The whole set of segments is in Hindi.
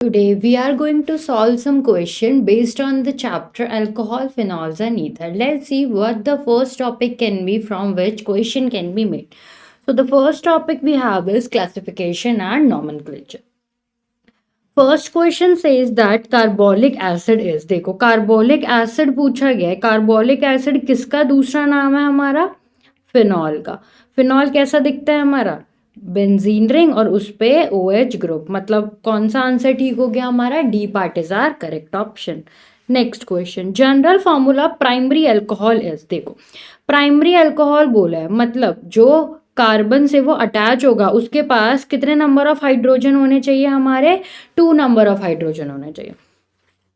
Today we are going to solve some question based on the chapter alcohol, phenols and ether. Let's see what the first topic can be from which question can be made. So the first topic we have is classification and nomenclature. First question says that carbolic acid is, देखो कार्बोलिक एसिड पूछा गया है. कार्बोलिक एसिड किसका दूसरा नाम है हमारा? फिनॉल का. फिनॉल कैसा दिखता है हमारा? बेंजीन रिंग और उस पे OH ग्रुप. मतलब कौन सा आंसर ठीक हो गया हमारा? D part is our correct option. Next question, general formula primary alcohol is, देखो प्राइमरी अल्कोहल बोला है मतलब जो कार्बन से वो अटैच होगा उसके पास कितने नंबर ऑफ हाइड्रोजन होने चाहिए हमारे? 2 नंबर ऑफ हाइड्रोजन होने चाहिए.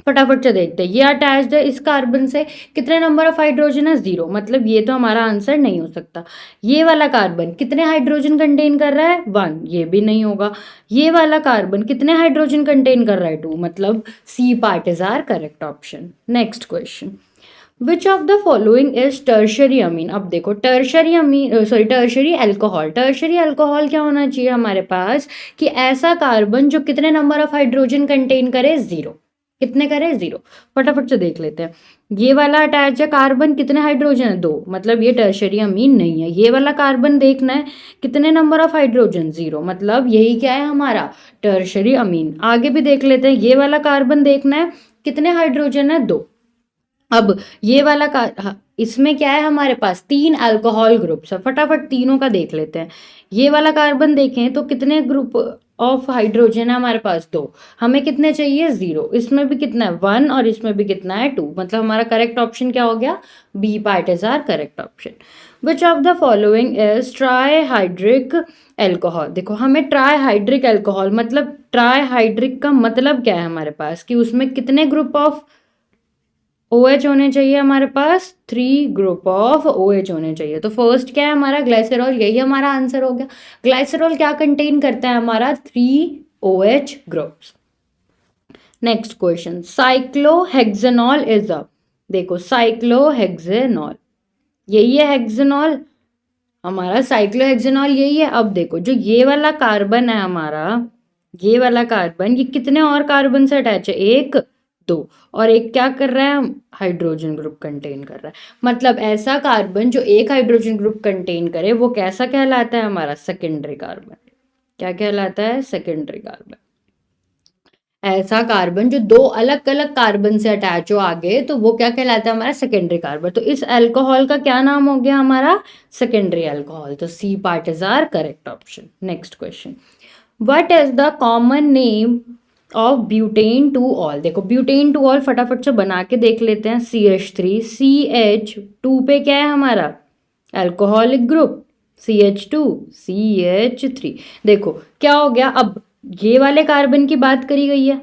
फटाफट से देखते हैं, ये अटैच्ड है इस कार्बन से, कितने नंबर ऑफ हाइड्रोजन है? 0. मतलब ये तो हमारा आंसर नहीं हो सकता. ये वाला कार्बन कितने हाइड्रोजन कंटेन कर रहा है? 1. ये भी नहीं होगा. ये वाला कार्बन कितने हाइड्रोजन कंटेन कर रहा है? 2. मतलब C part is our correct option. Next question, which of the following is tertiary amine. अब देखो tertiary amine tertiary alcohol. Tertiary alcohol क्या होना चाहिए हमारे पास कि ऐसा कार्बन जो कितने नंबर ऑफ हाइड्रोजन कंटेन करे? 0. कितने करे? 0. फटाफट से देख लेते हैं. ये वाला अटैच है कार्बन, कितने हाइड्रोजन है? 2. मतलब ये टर्शरी अमीन नहीं है. ये वाला कार्बन देखना है कितने नंबर ऑफ हाइड्रोजन? 0. मतलब यही क्या है हमारा? टर्शरी अमीन. आगे भी देख लेते हैं, ये वाला कार्बन देखना है कितने हाइड्रोजन है? 2. अब ये वाला का इसमें क्या है हमारे पास? 3 अल्कोहल ग्रुप्स है. फटाफट तीनों का देख लेते हैं. ये वाला कार्बन देखें तो कितने ग्रुप ऑफ हाइड्रोजन है हमारे पास? 2. हमें कितने चाहिए? 0. इसमें भी कितना है? 1. और इसमें भी कितना है? 2. मतलब हमारा करेक्ट ऑप्शन क्या हो गया? B part is our correct option. Which of the following is trihydric alcohol. देखो हमें ट्राई हाइड्रिक एल्कोहल मतलब ट्राई हाइड्रिक का मतलब क्या है हमारे पास कि उसमें कितने ग्रुप ऑफ OH होने चाहिए हमारे पास? 3 ग्रुप ऑफ OH होने चाहिए. तो फर्स्ट क्या है हमारा? ग्लाइसरॉल. यही हमारा आंसर हो गया. ग्लाइसरॉल क्या कंटेन करता है हमारा? 3 OH groups. Next question, cyclohexanol is a, देखो साइक्लोहेक्सेनॉल यही है हेक्सेनॉल हमारा. साइक्लोहेक्सेनॉल यही है. अब देखो जो ये वाला कार्बन है हमारा, ये वाला कार्बन ये कितने और कार्बन से अटैच है? 1 2 और एक क्या कर रहा है? हाइड्रोजन ग्रुप कंटेन कर रहा है. मतलब ऐसा कार्बन जो एक हाइड्रोजन ग्रुप कंटेन करे वो कैसा कहलाता है हमारा? Secondary carbon. क्या कहलाता है? Secondary carbon. ऐसा कार्बन जो 2 अलग अलग कार्बन से अटैच हो आगे तो वो क्या कहलाता है हमारा? Secondary carbon. तो इस अल्कोहल का क्या नाम हो गया हमारा? Secondary alcohol. तो C part is our correct option. Next question, what is the common name of butane two ol. देखो ब्यूटेन टू ऑल फटाफट से बना के देख लेते हैं. CH3 CH2 पे क्या है हमारा? Alcoholic group. CH2 CH3. देखो क्या हो गया? अब ये वाले कार्बन की बात करी गई है,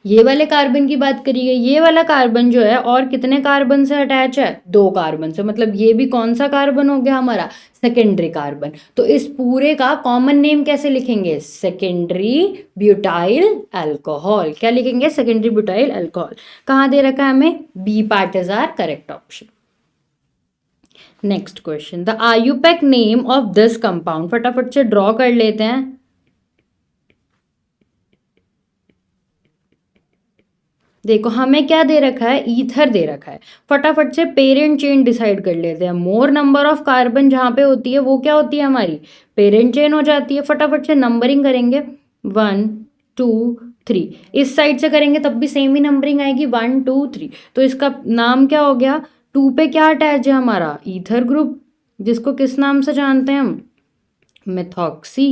ये वाले कार्बन की बात करी गई. ये वाला कार्बन जो है और कितने कार्बन से अटैच है? 2 कार्बन से. मतलब ये भी कौन सा कार्बन हो गया हमारा? Secondary carbon. तो इस पूरे का कॉमन नेम कैसे लिखेंगे? Secondary butyl alcohol. क्या लिखेंगे? Secondary butyl alcohol. कहाँ दे रखा है हमें? B part is our correct option. Next question, the IUPAC name of this compound. फटाफट से ड्रॉ कर लेते हैं. देखो हमें क्या दे रखा है? ईथर दे रखा है. फटाफट से पेरेंट चेन डिसाइड कर लेते हैं. मोर नंबर ऑफ कार्बन जहाँ पे होती है वो क्या होती है हमारी? पेरेंट चेन हो जाती है. फटाफट से नंबरिंग करेंगे. 1 2 3. इस साइड से करेंगे तब भी सेम ही नंबरिंग आएगी. 1 2 3. तो इसका नाम क्या हो गया? 2 पे क्या अटैच है हमारा? ईथर ग्रुप, जिसको किस नाम से जानते हैं हम? मिथॉक्सी.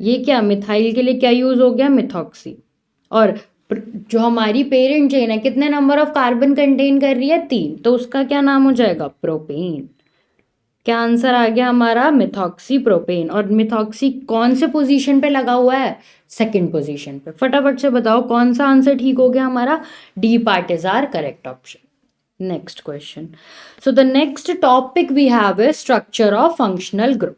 ये क्या मिथाइल के लिए क्या यूज हो गया? मिथॉक्सी. और जो हमारी पेरेंट चेन है कितने नंबर ऑफ कार्बन कंटेन कर रही है? 3. तो उसका क्या नाम हो जाएगा? प्रोपेन. क्या आंसर आ गया हमारा? Methoxy propane. और मिथॉक्सी कौन से पोजीशन पे लगा हुआ है? सेकंड पोजीशन पे. फटाफट से बताओ कौन सा आंसर ठीक हो गया हमारा? D part is our correct option. Next question, so the next topic we have is structure of functional group.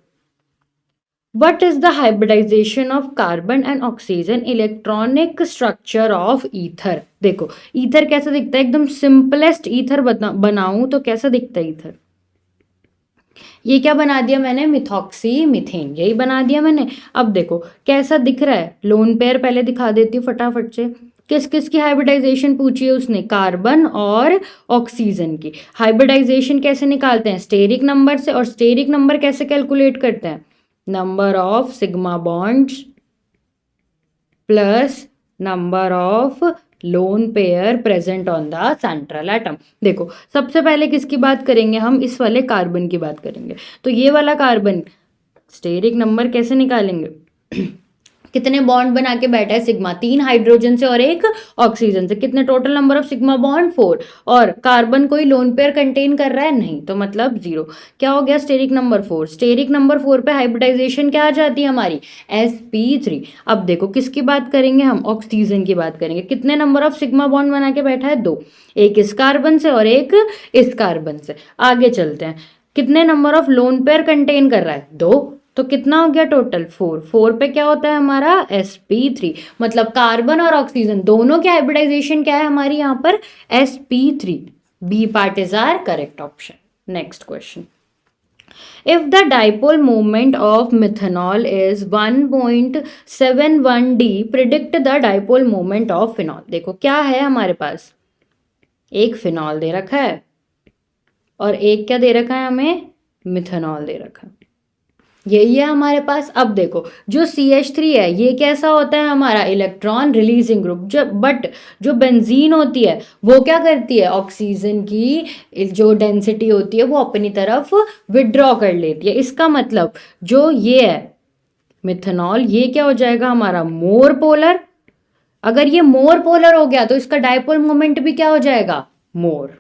What is the hybridization of carbon and oxygen electronic structure of ether? देखो ईथर कैसा दिखता है? एकदम सिंपलेस्ट ईथर बनाऊं तो कैसा दिखता है ईथर? ये क्या बना दिया मैंने, मिथॉक्सी मीथेन, यही बना दिया मैंने। अब देखो कैसा दिख रहा है, लोन पेयर पहले दिखा देती हूँ फटाफट से। किस किस की हाइब्रिडाइजेशन पूछी है उसने, कार्बन और ऑक्सीजन की। हाइब्रिडाइजेशन कैसे निकालते हैं, स्टेरिक नंबर से, और स्टेरिक नंबर कैसे कैलकुलेट करते हैं, number of sigma bonds plus number of lone pair present on the central atom. देखो सबसे पहले किसकी बात करेंगे हम, इस वाले कार्बन की बात करेंगे। तो ये वाला कार्बन स्टेरिक नंबर कैसे निकालेंगे कितने बॉन्ड बना के बैठा है सिग्मा, 3 हाइड्रोजन से और एक ऑक्सीजन से, कितने total number of sigma bond 4, और कार्बन कोई लोन पेयर कंटेन कर रहा है नहीं, तो मतलब 0। क्या हो गया, स्टेरिक नंबर 4। स्टेरिक नंबर 4 पे हाइब्रिडाइजेशन क्या आ जाती है हमारी, sp3। अब देखो किसकी बात करेंगे हम, ऑक्सीजन की बात करेंगे। कितने नंबर ऑफ सिग्मा बॉन्ड बना के बैठा है, 2, एक इस कार्बन से और एक इस कार्बन से। आगे चलते हैं, कितने number of lone pair contain कर रहा है, 2, तो कितना हो गया टोटल, 4। 4 पे क्या होता है हमारा, sp3। मतलब कार्बन और ऑक्सीजन दोनों की हाइब्रिडाइजेशन क्या है हमारी यहाँ पर, sp3। B part is our correct option. Next question, if the dipole moment of methanol is 1.71 d, predict the dipole moment of phenol। देखो क्या है हमारे पास, एक फिनॉल दे रखा है और एक क्या दे रखा है हमें, मिथेनॉल दे रखा है, यही है हमारे पास। अब देखो जो CH3 है ये कैसा होता है हमारा, इलेक्ट्रॉन रिलीजिंग ग्रुप। जब बट जो बेंजीन होती है वो क्या करती है, ऑक्सीजन की जो डेंसिटी होती है वो अपनी तरफ विड्रॉ कर लेती है। इसका मतलब जो ये है मिथेनॉल, ये क्या हो जाएगा हमारा, मोर पोलर। अगर ये मोर पोलर हो गया तो इसका डायपोल मोमेंट भी क्या हो जाएगा, मोर।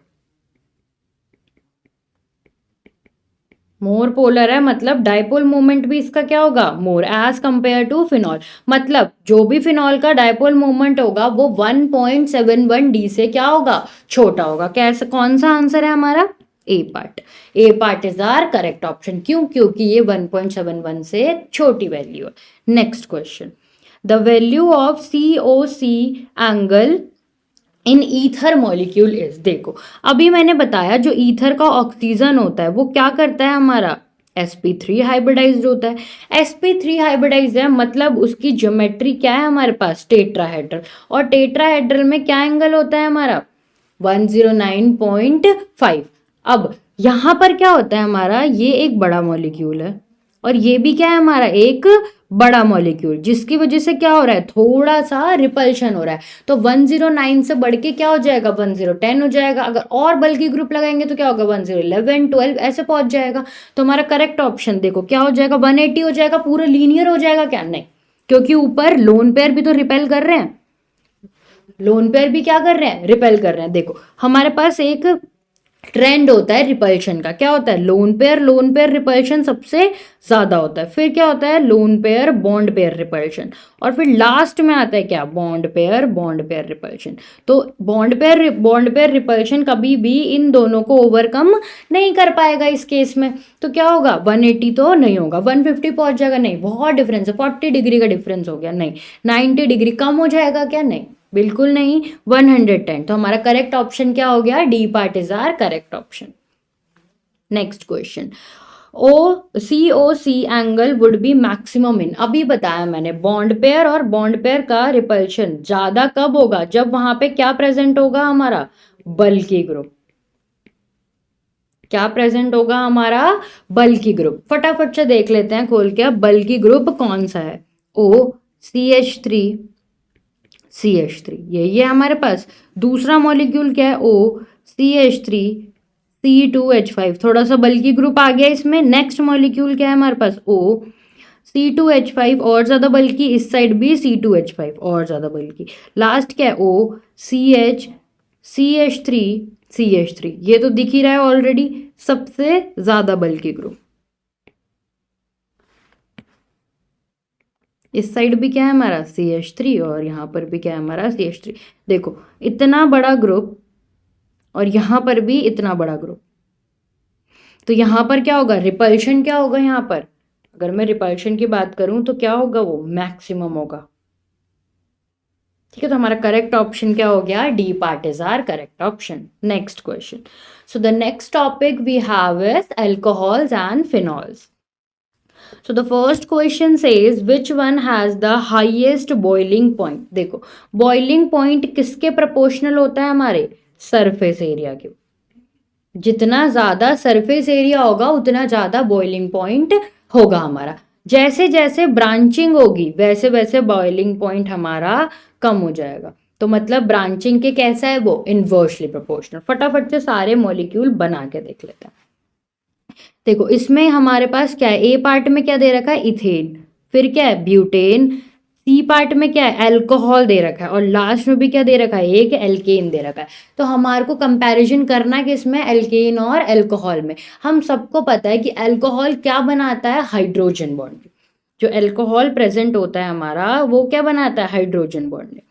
मोर पोलर है मतलब डायपोल मोमेंट भी इसका क्या होगा, मोर, एज कंपेयर टू फिनॉल। मतलब जो भी फिनॉल का डायपोल मोमेंट होगा वो 1.71 डी से क्या होगा, छोटा होगा। कैसा, कौन सा आंसर है हमारा, A part. A part is our correct option. क्यों, क्योंकि ये 1.71 से छोटी वैल्यू है। Next question, the value of COC angle in ether molecule is. देखो अभी मैंने बताया जो ईथर का ऑक्सीजन होता है वो क्या करता है हमारा, sp3 हाइब्रिडाइज्ड होता है। sp3 हाइब्रिडाइज है मतलब उसकी ज्योमेट्री क्या है हमारे पास, टेट्राहेड्रल। और टेट्राहेड्रल में क्या एंगल होता है हमारा, 109.5। अब यहाँ पर क्या होता है हमारा, ये एक बड़ा मॉलिक्यूल है और ये भी क्या है हमारा, एक बड़ा मॉलिक्यूल, जिसकी वजह से क्या हो रहा है, थोड़ा सा रिपल्शन हो रहा है। तो 109 से बढ़ के क्या हो जाएगा, 1010 हो जाएगा। अगर और बल्कि ग्रुप लगाएंगे तो क्या होगा, 1011 12 ऐसे पहुंच जाएगा। तो हमारा करेक्ट ऑप्शन देखो क्या हो जाएगा, 180 हो जाएगा। पूरा लीनियर हो जाएगा क्या, नहीं, क्योंकि ऊपर लोन पेयर भी तो रिपेल कर रहे हैं, लोन पेयर भी क्या कर रहे हैं, रिपेल कर रहे हैं। देखो हमारे पास एक ट्रेंड होता है रिपल्शन का, क्या होता है, लोन पेयर रिपल्शन सबसे ज्यादा होता है, फिर क्या होता है, lone pair bond pair repulsion, और फिर लास्ट में आता है क्या, बॉन्ड पेयर रिपल्शन। तो बॉन्ड पेयर रिपल्शन कभी भी इन दोनों को ओवरकम नहीं कर पाएगा इस केस में। तो क्या होगा, 180 तो नहीं होगा, 150 पहुंच जाएगा, नहीं, बहुत डिफरेंस है, 40 डिग्री का डिफरेंस हो गया, नहीं, 90 डिग्री कम हो जाएगा क्या, नहीं, बिल्कुल नहीं, 110। तो हमारा करेक्ट ऑप्शन क्या हो गया, D part is our correct option. Next question, COC angle would be maximum in. अभी बताया मैंने बॉन्ड पेयर और बॉन्ड पेयर का रिपल्शन ज्यादा कब होगा, जब वहां पे क्या प्रेजेंट होगा हमारा, बल्कि ग्रुप। क्या प्रेजेंट होगा हमारा, बल्कि ग्रुप। फटाफट से देख लेते हैं खोल के, बल्कि ग्रुप कौन सा है, OCH3 CH3, यही है हमारे पास। दूसरा मॉलिक्यूल क्या है, OCH3 C2H5, थोड़ा सा बल्कि ग्रुप आ गया इसमें। नेक्स्ट मॉलिक्यूल क्या है हमारे पास, C2H5 और ज्यादा बल्कि, इस साइड भी C2H5 और ज्यादा बल्कि। लास्ट क्या है, CH3 ये तो दिख ही रहा है ऑलरेडी, सबसे ज्यादा बल्कि ग्रुप। इस साइड भी क्या है हमारा, CH3, और यहाँ पर भी क्या है हमारा, CH3। देखो इतना बड़ा ग्रुप और यहाँ पर भी इतना बड़ा ग्रुप, तो यहाँ पर क्या होगा, रिपल्शन क्या होगा यहाँ पर, अगर मैं रिपल्शन की बात करूं तो क्या होगा, वो मैक्सिमम होगा। ठीक है, तो हमारा करेक्ट ऑप्शन क्या हो गया, D part is our correct option. Next question, so the next topic we have is alcohols and phenols. So the first question says which one has the highest boiling point। देखो boiling point किसके प्रोपोर्शनल होता है, हमारे सरफेस एरिया के। जितना ज्यादा सरफेस एरिया होगा उतना ज्यादा बॉइलिंग पॉइंट होगा हमारा। जैसे जैसे ब्रांचिंग होगी वैसे वैसे बॉइलिंग पॉइंट हमारा कम हो जाएगा। तो मतलब ब्रांचिंग के कैसा है वो, इनवर्सली प्रोपोर्शनल। फटाफट से सारे मॉलिक्यूल बना के देख लेते हैं। देखो इसमें हमारे पास क्या है, ए पार्ट में क्या दे रखा है, इथेन, फिर क्या है ब्यूटेन, सी पार्ट में क्या है अल्कोहल दे रखा है, और लास्ट में भी क्या दे रखा है, एक एल्केन दे रखा है। तो हमारे को कंपैरिजन करना है किसमें, एल्केन और अल्कोहल में। हम सबको पता है कि अल्कोहल क्या बनाता है, हाइड्रोजन बॉन्ड। जो अल्कोहल प्रेजेंट होता है हमारा वो क्या बनाता है, हाइड्रोजन बॉन्ड,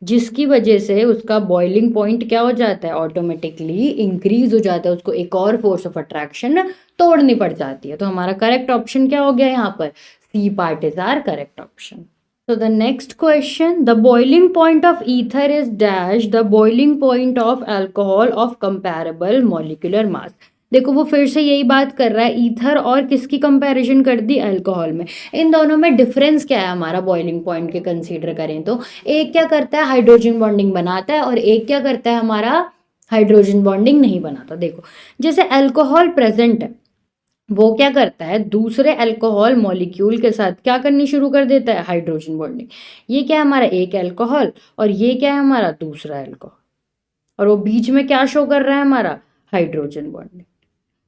जिसकी वजह से उसका बॉइलिंग पॉइंट क्या हो जाता है, ऑटोमेटिकली इंक्रीज हो जाता है। उसको एक और फोर्स ऑफ अट्रैक्शन तोड़नी पड़ जाती है। तो हमारा करेक्ट ऑप्शन क्या हो गया यहाँ पर, C part is our correct option. So the next question, the boiling point of ether is dash the boiling point of alcohol of comparable molecular mass। देखो वो फिर से यही बात कर रहा है, ईथर और किसकी कंपैरिजन कर दी, अल्कोहल में। इन दोनों में डिफरेंस क्या है हमारा, बॉइलिंग पॉइंट के कंसीडर करें तो एक क्या करता है, हाइड्रोजन बॉन्डिंग बनाता है, और एक क्या करता है हमारा, हाइड्रोजन बॉन्डिंग नहीं बनाता। देखो जैसे अल्कोहल प्रेजेंट है, वो क्या करता है, दूसरे अल्कोहल मॉलिक्यूल के साथ क्या करनी शुरू कर देता है, हाइड्रोजन बॉन्डिंग। ये क्या है हमारा, एक अल्कोहल, और ये क्या है हमारा, दूसरा अल्कोहल, और वो बीच में क्या शो कर रहा है हमारा, हाइड्रोजन बॉन्डिंग।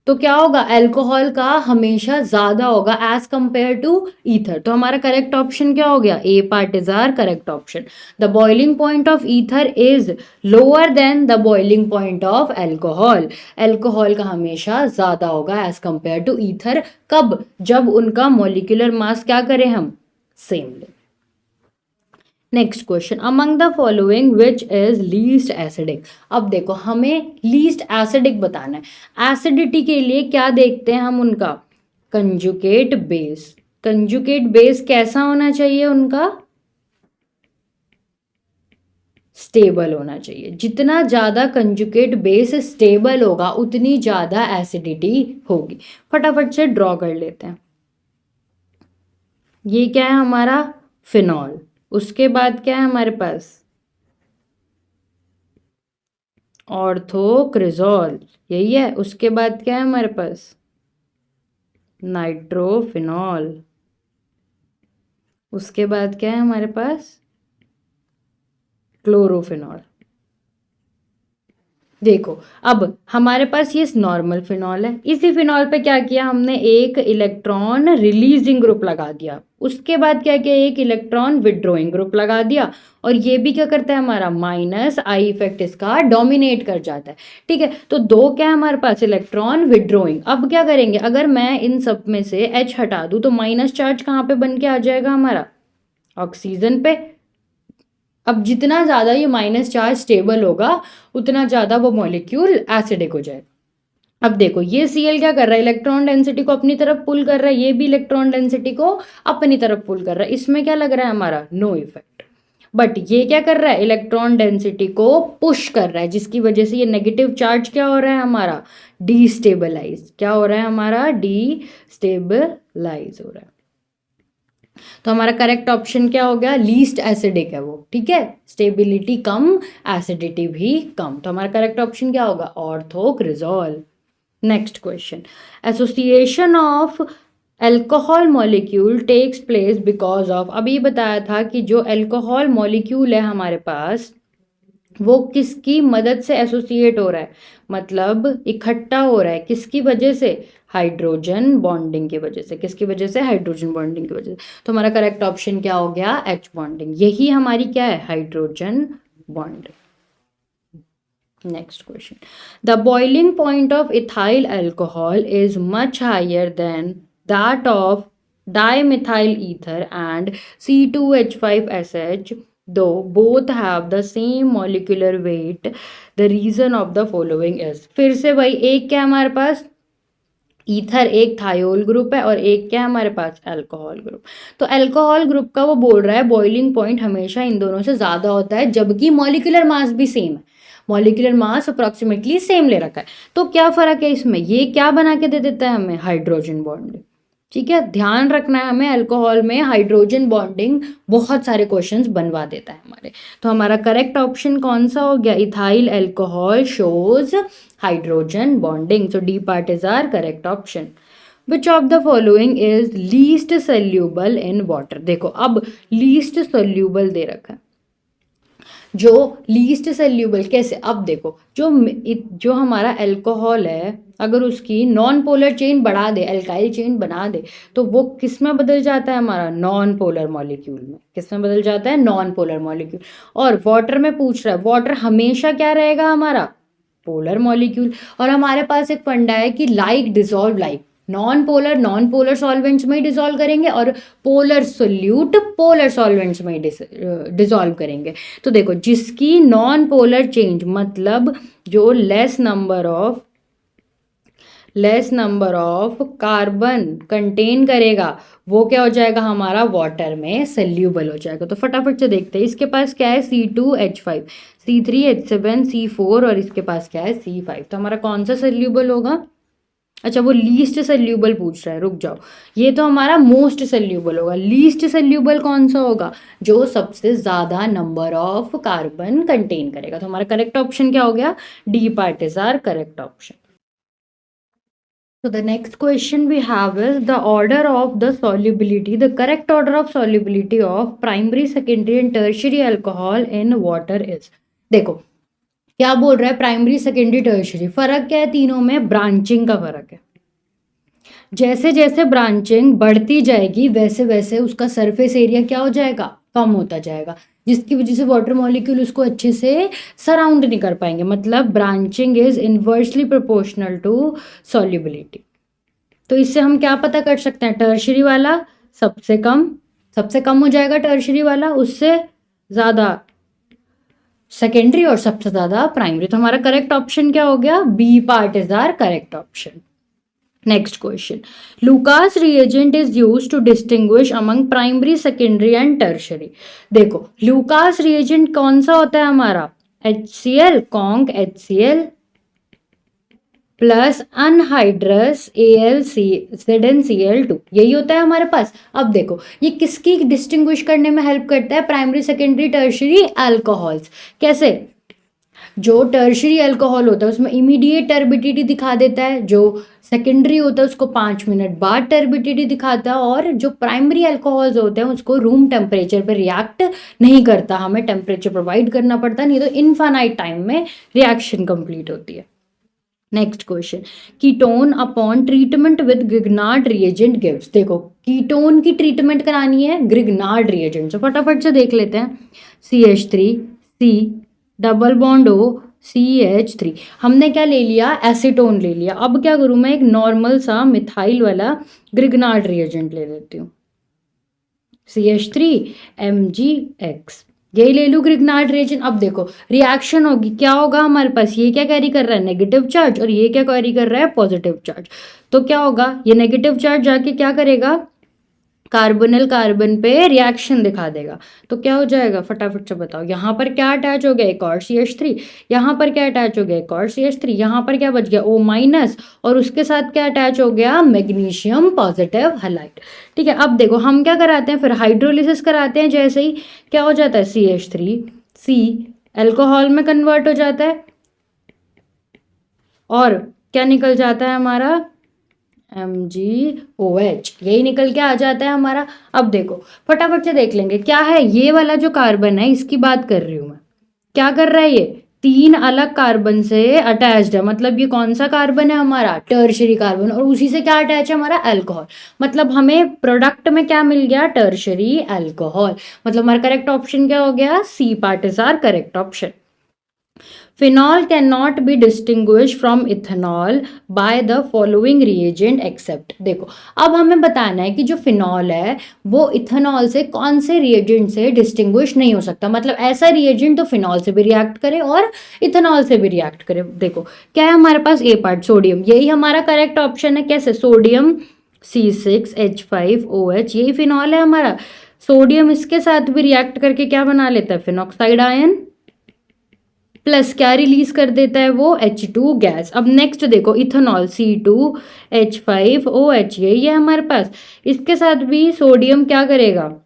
तो क्या होगा, अल्कोहल का हमेशा ज्यादा होगा एज कंपेयर टू ईथर। तो हमारा करेक्ट ऑप्शन क्या हो गया, A part is our correct option. The boiling point of ether is lower than the boiling point of alcohol. Alcohol का हमेशा ज्यादा होगा एज कंपेयर टू ईथर। कब, जब उनका मॉलिक्यूलर मास क्या करें हम, सेम ले। Next question, among the following which is least acidic. अब देखो हमें लीस्ट एसिडिक बताना है। एसिडिटी के लिए क्या देखते हैं हम, उनका कंजुगेट बेस। कंजुगेट बेस कैसा होना चाहिए उनका, स्टेबल होना चाहिए। जितना ज्यादा कंजुगेट बेस स्टेबल होगा उतनी ज्यादा एसिडिटी होगी। फटाफट से ड्रॉ कर लेते हैं। ये क्या है हमारा, फिनॉल। उसके बाद क्या है हमारे पास, ऑर्थोक्रिजोल, यही है। उसके बाद क्या है हमारे पास, नाइट्रोफिनॉल। उसके बाद क्या है हमारे पास, क्लोरोफिनॉल। देखो अब हमारे पास ये नॉर्मल फिनॉल है, इसी फिनॉल पे क्या किया हमने, एक इलेक्ट्रॉन रिलीजिंग ग्रुप लगा दिया। उसके बाद क्या किया, एक इलेक्ट्रॉन विड्रॉइंग ग्रुप लगा दिया, और ये भी क्या करता है हमारा, माइनस आई इफेक्ट इसका डोमिनेट कर जाता है। ठीक है, तो दो क्या है हमारे पास, इलेक्ट्रॉन विड्रॉइंग। अब क्या करेंगे, अगर मैं इन सब में से H हटा दूं तो माइनस चार्ज कहाँ पे बन के आ जाएगा हमारा, ऑक्सीजन पे। अब जितना ज़्यादा ये माइनस चार्ज स्टेबल होगा उतना ज़्यादा वो मॉलिक्यूल एसिडिक हो जाएगा। अब देखो ये Cl क्या कर रहा है, इलेक्ट्रॉन डेंसिटी को अपनी तरफ पुल कर रहा है, ये भी इलेक्ट्रॉन डेंसिटी को अपनी तरफ पुल कर रहा है। इसमें क्या लग रहा है हमारा, नो इफेक्ट। बट ये क्या कर रहा है, इलेक्ट्रॉन डेंसिटी को पुश कर रहा है, जिसकी वजह से ये नेगेटिव चार्ज क्या हो रहा है हमारा, डीस्टेबलाइज। क्या हो रहा है हमारा, डीस्टेबलाइज हो रहा है। तो हमारा करेक्ट ऑप्शन क्या हो गया, लीस्ट एसिडिक है वो। ठीक है, स्टेबिलिटी कम, एसिडिटी भी कम। तो हमारा करेक्ट ऑप्शन क्या होगा, orthocresol. Next question, association of alcohol molecule takes place because of. अभी बताया था कि जो अल्कोहल मॉलिक्यूल है हमारे पास वो किसकी मदद से एसोसिएट हो रहा है, मतलब इकट्ठा हो रहा है, किसकी वजह से, हाइड्रोजन बॉन्डिंग की वजह से। किसकी वजह से, हाइड्रोजन बॉन्डिंग की वजह से। तो हमारा करेक्ट ऑप्शन क्या हो गया, H बॉन्डिंग। यही हमारी क्या है, hydrogen bonding. Next question, the boiling point of ethyl alcohol is much higher than that of dimethyl ether and C2H5SH though both have the same molecular weight, the reason of the following is। फिर से भाई एक क्या हमारे पास, ईथर एक थायोल ग्रुप है और एक क्या है हमारे पास, अल्कोहल ग्रुप। तो अल्कोहल ग्रुप का वो बोल रहा है बॉइलिंग पॉइंट हमेशा इन दोनों से ज़्यादा होता है, जबकि मॉलिक्यूलर मास भी सेम है, मॉलिक्यूलर मास अप्रॉक्सीमेटली सेम ले रखा है। तो क्या फ़र्क है इसमें, ये क्या बना के दे देता है हमें, हाइड्रोजन बॉन्डिंग। ठीक है, ध्यान रखना है हमें, अल्कोहल में हाइड्रोजन बॉन्डिंग बहुत सारे क्वेश्चंस बनवा देता है हमारे। तो हमारा करेक्ट ऑप्शन कौन सा हो गया, ethyl alcohol shows hydrogen bonding. So D part is our correct option. Which of the following is least soluble in water. देखो अब लीस्ट सोल्यूबल दे रखा है, जो लीस्ट सोल्यूबल कैसे, अब देखो जो हमारा अल्कोहल है, अगर उसकी नॉन पोलर चेन बढ़ा दे, अल्काइल चेन बना दे, तो वो किस में बदल जाता है हमारा, नॉन पोलर मॉलिक्यूल में। किस में बदल जाता है, नॉन पोलर मॉलिक्यूल। और वाटर में पूछ रहा है, वाटर हमेशा क्या रहेगा हमारा, पोलर मॉलिक्यूल। और हमारे पास एक फंडा है कि like dissolve like, non polar solvents में ही डिसॉल्व करेंगे और पोलर सोल्यूट पोलर सॉल्वेंट्स में ही डिसॉल्व करेंगे। तो देखो जिसकी नॉन पोलर चेंज मतलब जो less number of carbon contain करेगा, वो क्या हो जाएगा हमारा, वाटर में सोल्यूबल हो जाएगा। तो फटाफट से देखते हैं, इसके पास क्या है, C2H5, C3H7, C4 और इसके पास क्या है, C5। तो हमारा कौन सा सोल्यूबल होगा, अच्छा वो लीस्ट सोल्यूबल पूछ रहा है, रुक जाओ, ये तो हमारा मोस्ट सोल्यूबल होगा। लीस्ट सोल्यूबल कौन सा होगा, जो सबसे ज़्यादा नंबर ऑफ कार्बन कंटेन करेगा। तो हमारा करेक्ट ऑप्शन क्या हो गया, D part is our correct option. So the next question we have is the order of the solubility, the correct order of solubility of primary, secondary and tertiary alcohol in water is। देखो क्या बोल रहा है, प्राइमरी सेकेंडरी टर्शियरी, फर्क क्या है तीनों में, ब्रांचिंग का फर्क है। जैसे जैसे ब्रांचिंग बढ़ती जाएगी वैसे वैसे उसका सरफेस एरिया क्या हो जाएगा, कम होता जाएगा, जिसकी वजह से वाटर मॉलिक्यूल उसको अच्छे से सराउंड नहीं कर पाएंगे। मतलब branching is inversely proportional to solubility. तो इससे हम क्या पता कर सकते हैं, टर्शियरी वाला सबसे कम हो जाएगा, टर्शियरी वाला उससे ज़्यादा सेकेंडरी और सबसे ज़्यादा प्राइमरी। तो हमारा करेक्ट ऑप्शन क्या हो गया, B part is our correct option. Next question, Lucas reagent is use to distinguish among primary, secondary and tertiary. देखो लुकास रिएजेंट कौन सा होता है हमारा, HCl conc HCl plus anhydrous ZnCl2, यही होता है हमारे पास। अब देखो ये किसकी डिस्टिंग्विश करने में हेल्प करता है, प्राइमरी, सेकेंडरी, टर्शियरी अल्कोहल्स। कैसे, जो टर्शियरी अल्कोहल होता है उसमें इमीडिएट टर्बिडिटी दिखा देता है, जो सेकेंडरी होता है उसको 5 मिनट बाद टर्बिडिटी दिखाता है, और जो प्राइमरी अल्कोहल्स होते हैं उसको रूम टेम्परेचर पर रिएक्ट नहीं करता, हमें टेम्परेचर प्रोवाइड करना पड़ता है, नहीं तो इनफाइनाइट टाइम में रिएक्शन कंप्लीट होती है। Next question, ketone upon treatment with Grignard reagent gives. देखो कीटोन की ट्रीटमेंट करानी है ग्रिग्नार्ड रिएजेंट से, फटाफट से देख लेते हैं। CH3C double bond O CH3, हमने क्या ले लिया, एसीटोन ले लिया। अब क्या करूँ मैं, एक नॉर्मल सा मिथाइल वाला ग्रिग्नार्ड रिएजेंट ले लेती हूँ, CH3MgX, यही ले लूँ ग्रिग्नार्ड रिएजेंट। अब देखो रिएक्शन होगी, क्या होगा हमारे पास, ये क्या कैरी कर रहा है, नेगेटिव चार्ज, और ये क्या कैरी कर रहा है, पॉजिटिव चार्ज। तो क्या होगा, ये नेगेटिव चार्ज जाके क्या करेगा, कार्बोनिल कार्बन पे रिएक्शन दिखा देगा। तो क्या हो जाएगा, फटाफट से बताओ, यहाँ पर क्या अटैच हो गया, एक और CH3, यहाँ पर क्या अटैच हो गया, एक और CH3, यहाँ पर क्या बच गया, O-, और उसके साथ क्या अटैच हो गया, मैग्नीशियम पॉजिटिव हैलाइड। ठीक है, अब देखो हम क्या कराते हैं, फिर हाइड्रोलिसिस कराते हैं, जैसे ही क्या हो जाता है, CH3C अल्कोहल में कन्वर्ट हो जाता है, और क्या निकल जाता है हमारा, MgOH, यही निकल के आ जाता है हमारा। अब देखो फटाफट से देख लेंगे क्या है, ये वाला जो कार्बन है इसकी बात कर रही हूँ मैं, क्या कर रहा है ये, 3 अलग कार्बन से अटैच्ड है, मतलब ये कौन सा कार्बन है हमारा, टर्शियरी कार्बन, और उसी से क्या अटैच है हमारा, अल्कोहल। मतलब हमें प्रोडक्ट में क्या मिल गया, टर्शियरी अल्कोहल। मतलब हमारा करेक्ट ऑप्शन क्या हो गया, C part is our correct option. Phenol can not be distinguish from ethanol by the following reagent except. देखो, अब हमें बताना है कि जो फिनॉल है वो इथेनॉल से कौन से रिएजेंट से डिस्टिंग्विश नहीं हो सकता। मतलब ऐसा रिएजेंट तो फिनॉल से भी रिएक्ट करे और इथेनॉल से भी रिएक्ट करे। देखो क्या है हमारे पास, ए पार्ट सोडियम, यही हमारा करेक्ट ऑप्शन है। कैसे, सोडियम C6H5OH, यही फिनॉल है हमारा। सोडियम इसके साथ भी रिएक्ट करके क्या बना लेता है, फिनॉक्साइड आयन, प्लस क्या रिलीज कर देता है वो, H2 गैस। अब नेक्स्ट देखो, इथेनॉल C2H5OH, यही है हमारे पास। इसके साथ भी सोडियम क्या करेगा,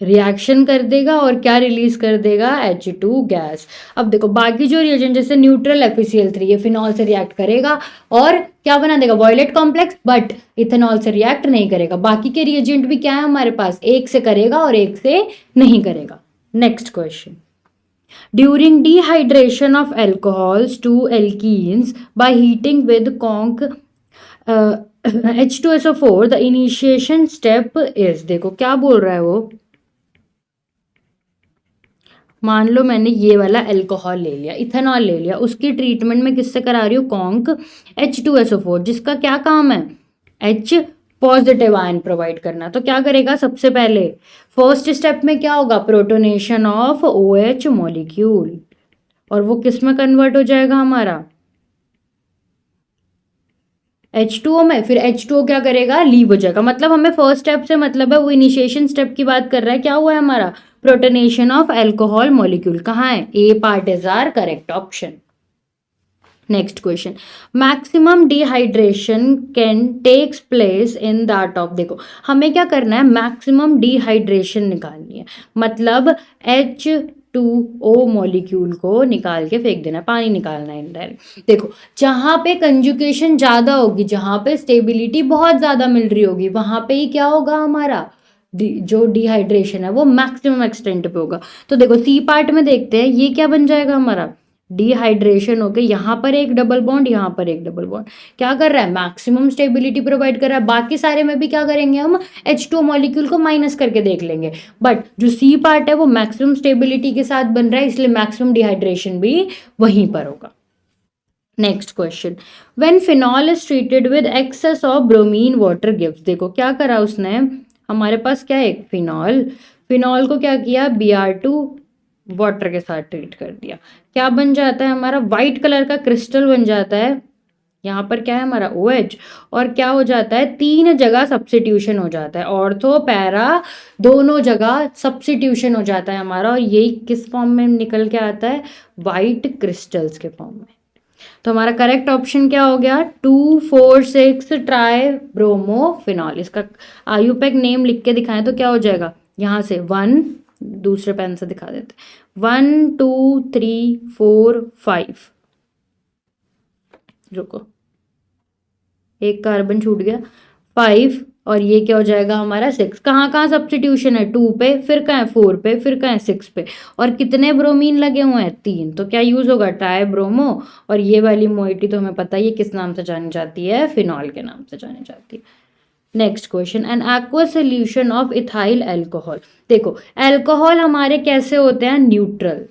रिएक्शन कर देगा और क्या रिलीज कर देगा, H2 गैस। अब देखो बाकी जो रिएजेंट जैसे न्यूट्रल FeCl3, ये फिनॉल से रिएक्ट करेगा और क्या बना देगा, वॉयलेट कॉम्प्लेक्स, बट इथेनॉल से रिएक्ट नहीं करेगा। बाकी के रिएजेंट भी क्या है हमारे पास, एक से करेगा और एक से नहीं करेगा। Next question, during dehydration of alcohols to alkenes by heating with conc H2SO4, the initiation step is, देखो क्या बोल रहा है वो, मान लो मैंने ये वाला अल्कोहल ले लिया, इथेनॉल ले लिया, उसकी ट्रीटमेंट में किससे करा रही हूँ, कॉन्क H2SO4, जिसका क्या काम है, H पॉजिटिव आयन प्रोवाइड करना। तो क्या करेगा, सबसे पहले फर्स्ट स्टेप में क्या होगा, प्रोटोनेशन ऑफ OH मॉलिक्यूल, और वो किस में कन्वर्ट हो जाएगा हमारा, H2O में। फिर H2O क्या करेगा, लीव हो जाएगा। मतलब हमें फर्स्ट स्टेप से मतलब है वो इनिशिएशन स्टेप की बात कर रहा है। क्या हुआ है हमारा, प्रोटोनेशन ऑफ अल्कोहल मॉलिक्यूल। कहाँ है, A part is our correct option. Next question, maximum dehydration can takes place in that of, देखो हमें क्या करना है, मैक्सिमम डिहाइड्रेशन निकालनी है। मतलब H2O मॉलिक्यूल को निकाल के फेंक देना, पानी निकालना है इनडायरेक्ट। देखो जहाँ पे कंजुगेशन ज़्यादा होगी, जहाँ पे स्टेबिलिटी बहुत ज़्यादा मिल रही होगी, वहाँ पे ही क्या होगा हमारा, जो डिहाइड्रेशन है वो मैक्सिमम एक्सटेंट पे होगा। तो देखो सी पार्ट में देखते हैं, ये क्या बन जाएगा हमारा, डिहाइड्रेशन होके यहाँ पर एक डबल बॉन्ड, यहाँ पर एक डबल बॉन्ड, क्या कर रहा है, मैक्सिमम स्टेबिलिटी प्रोवाइड कर रहा है। बाकी सारे में भी क्या करेंगे हम, H2O मॉलिक्यूल को माइनस करके देख लेंगे, बट जो सी पार्ट है वो मैक्सिमम स्टेबिलिटी के साथ बन रहा है, इसलिए मैक्सिमम डिहाइड्रेशन भी वहीं पर होगा। Next question, when phenol is treated with excess of bromine water gives, देखो क्या करा उसने, हमारे पास क्या है, फिनॉल, फिनॉल को क्या किया, Br2 वाटर के साथ ट्रीट कर दिया, क्या बन जाता है हमारा, वाइट कलर का क्रिस्टल बन जाता है। यहाँ पर क्या है हमारा OH, और क्या हो जाता है, तीन जगह सब्स्टिट्यूशन हो जाता है, ऑर्थो पैरा दोनों जगह सब्स्टिट्यूशन हो जाता है हमारा, और यही किस फॉर्म में निकल के आता है, वाइट क्रिस्टल्स के फॉर्म में। तो हमारा करेक्ट ऑप्शन क्या हो गया, 2,4,6 ट्राई ब्रोमोफिनॉल। इसका आयुपैक नेम लिख के दिखाएं तो क्या हो जाएगा, यहाँ से 1, दूसरे पेन से दिखा देते, 1 2 3 4 5, रुको एक कार्बन छूट गया, 5, और ये क्या हो जाएगा हमारा 6। कहाँ कहाँ सब्स्टिट्यूशन है, 2 पे, फिर कहाँ है 4 पे, फिर कहाँ है 6 पे, और कितने ब्रोमीन लगे हुए हैं, 3। तो क्या यूज होगा, ट्राई ब्रोमो, और ये वाली मोइटी तो हमें पता ही है किस नाम से जानी जाती है, फिनॉल के नाम से जानी जाती है। Next question, N aqua solution of ethyl alcohol, देखो अल्कोहल हमारे कैसे होते हैं, न्यूट्रल,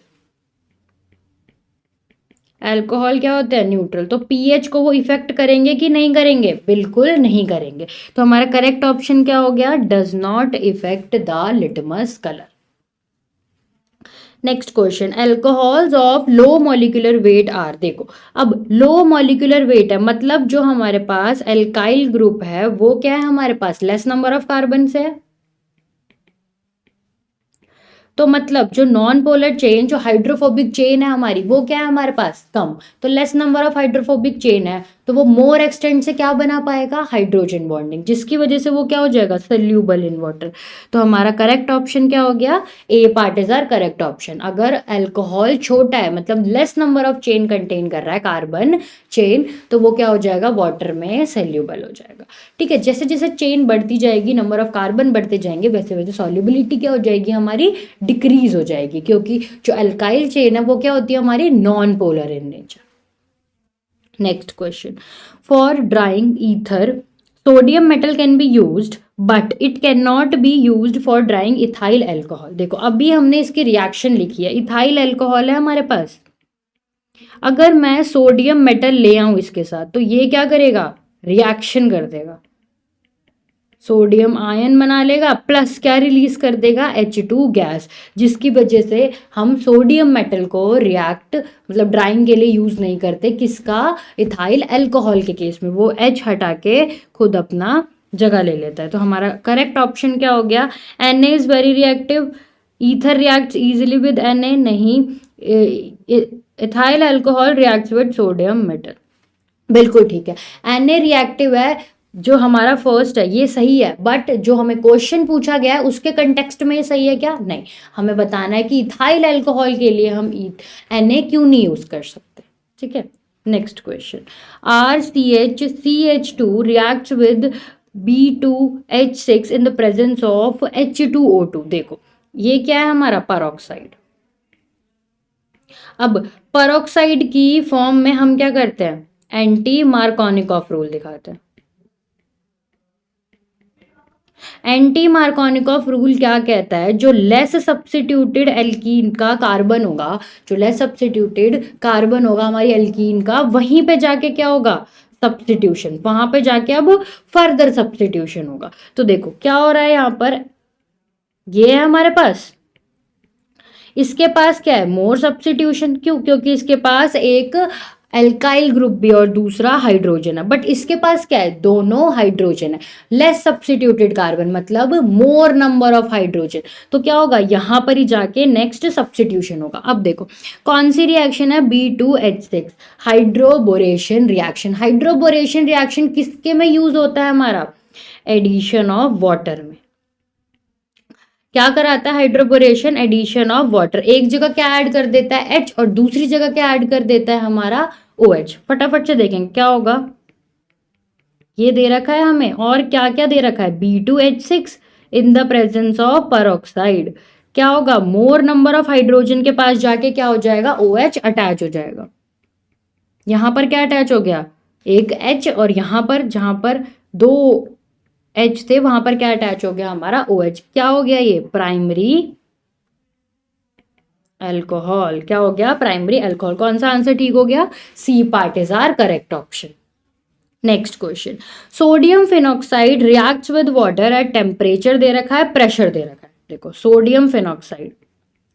अल्कोहल क्या होता है, न्यूट्रल। तो पीएच को वो इफेक्ट करेंगे कि नहीं करेंगे, बिल्कुल नहीं करेंगे। तो हमारा करेक्ट ऑप्शन क्या हो गया, does not effect the litmus colour. Next question, alcohols of low molecular weight are, देखो अब लो मॉलिक्यूलर वेट है, मतलब जो हमारे पास एल्काइल ग्रुप है वो क्या है हमारे पास, लेस नंबर ऑफ कार्बन है। तो मतलब जो नॉन पोलर चेन, जो हाइड्रोफोबिक चेन है हमारी, वो क्या है हमारे पास, कम। तो less number of hydrophobic chain है, तो वो मोर एक्सटेंट से क्या बना पाएगा, हाइड्रोजन बॉन्डिंग, जिसकी वजह से वो क्या हो जाएगा, सोल्यूबल इन वाटर। तो हमारा करेक्ट ऑप्शन क्या हो गया, A part is our correct option. अगर अल्कोहल छोटा है, मतलब less number of chain contain कर रहा है, कार्बन चेन, तो वो क्या हो जाएगा, वाटर में सोल्यूबल हो जाएगा। ठीक है, जैसे जैसे चेन बढ़ती जाएगी, नंबर ऑफ कार्बन बढ़ते जाएंगे, वैसे वैसे सॉल्युबिलिटी क्या हो जाएगी हमारी, डिक्रीज हो जाएगी, क्योंकि जो अल्काइल चेन है वो क्या होती है हमारी, non polar in nature. Next question, for drawing ether sodium metal can be used but it can not B used for drawing ethyl alcohol. देखो अभी हमने इसकी रिएक्शन लिखी है, इथाइल एल्कोहल है हमारे पास। अगर मैं सोडियम मेटल ले आऊं इसके साथ तो ये क्या करेगा, रिएक्शन कर देगा, सोडियम आयन बना लेगा, प्लस क्या रिलीज कर देगा, H2 गैस, जिसकी वजह से हम सोडियम मेटल को रिएक्ट मतलब ड्राइंग के लिए यूज नहीं करते, किसका, इथाइल अल्कोहल के केस में वो H हटा के खुद अपना जगह ले लेता है। तो हमारा करेक्ट ऑप्शन क्या हो गया, Na is very reactive, ether reacts easily with Na, नहीं, ethyl alcohol reacts with sodium metal, बिल्कुल ठीक है। Na रिएक्टिव है, जो हमारा फर्स्ट है ये सही है, बट जो हमें क्वेश्चन पूछा गया है उसके कंटेक्स्ट में ये सही है क्या, नहीं, हमें बताना है कि इथाइल अल्कोहल के लिए हम Na क्यों नहीं यूज कर सकते। ठीक है, next question, RCH reacts with B2H6 in the presence of H2O2। देखो ये क्या है हमारा, परऑक्साइड। अब परऑक्साइड की फॉर्म में हम क्या करते हैं, एंटी मार्कोनिकॉफ रूल दिखाते हैं। एंटी मार्कोनिकॉफ रूल क्या कहता है, जो लेस सब्स्टिट्यूटेड एल्कीन का कार्बन होगा, जो लेस सब्स्टिट्यूटेड कार्बन होगा हमारी एल्कीन का, वहीं पे जाके क्या होगा, सब्स्टिट्यूशन, वहां पे जाके अब फर्दर सब्स्टिट्यूशन होगा। तो देखो क्या हो रहा है यहाँ पर, ये है हमारे पास, इसके पास क्या है, मोर सब्स्टिट्यूशन, क्यों, क्योंकि इसके पास एक एल्काइल ग्रुप भी और दूसरा हाइड्रोजन है, बट इसके पास क्या है, दोनों हाइड्रोजन है, लेस सब्स्टिट्यूटेड कार्बन मतलब मोर नंबर ऑफ हाइड्रोजन। तो क्या होगा, यहां पर ही जाके नेक्स्ट सब्स्टिट्यूशन होगा। अब देखो कौन सी रिएक्शन है, B2H6 hydroboration reaction. Hydroboration reaction किसके में यूज होता है हमारा, एडिशन ऑफ वाटर में। क्या कराता है हाइड्रोबोरेशन, एडिशन ऑफ वाटर, एक जगह क्या ऐड कर देता है H और दूसरी जगह क्या ऐड कर देता है हमारा OH। फटाफट से देखेंगे क्या होगा, ये दे रखा है हमें, और क्या क्या दे रखा है, B2H6 in the presence of peroxide, क्या होगा, मोर नंबर ऑफ हाइड्रोजन के पास जाके क्या हो जाएगा, OH अटैच हो जाएगा। यहां पर क्या अटैच हो गया, एक H, और यहां पर जहां पर दो H थे वहां पर क्या अटैच हो गया हमारा OH। क्या हो गया ये, प्राइमरी अल्कोहल, क्या हो गया, प्राइमरी अल्कोहल। कौन सा आंसर ठीक हो गया, C part is our correct option. Next question, sodium phenoxide reacts with water at temperature दे रखा है, प्रेशर दे रखा है। देखो सोडियम फिनॉक्साइड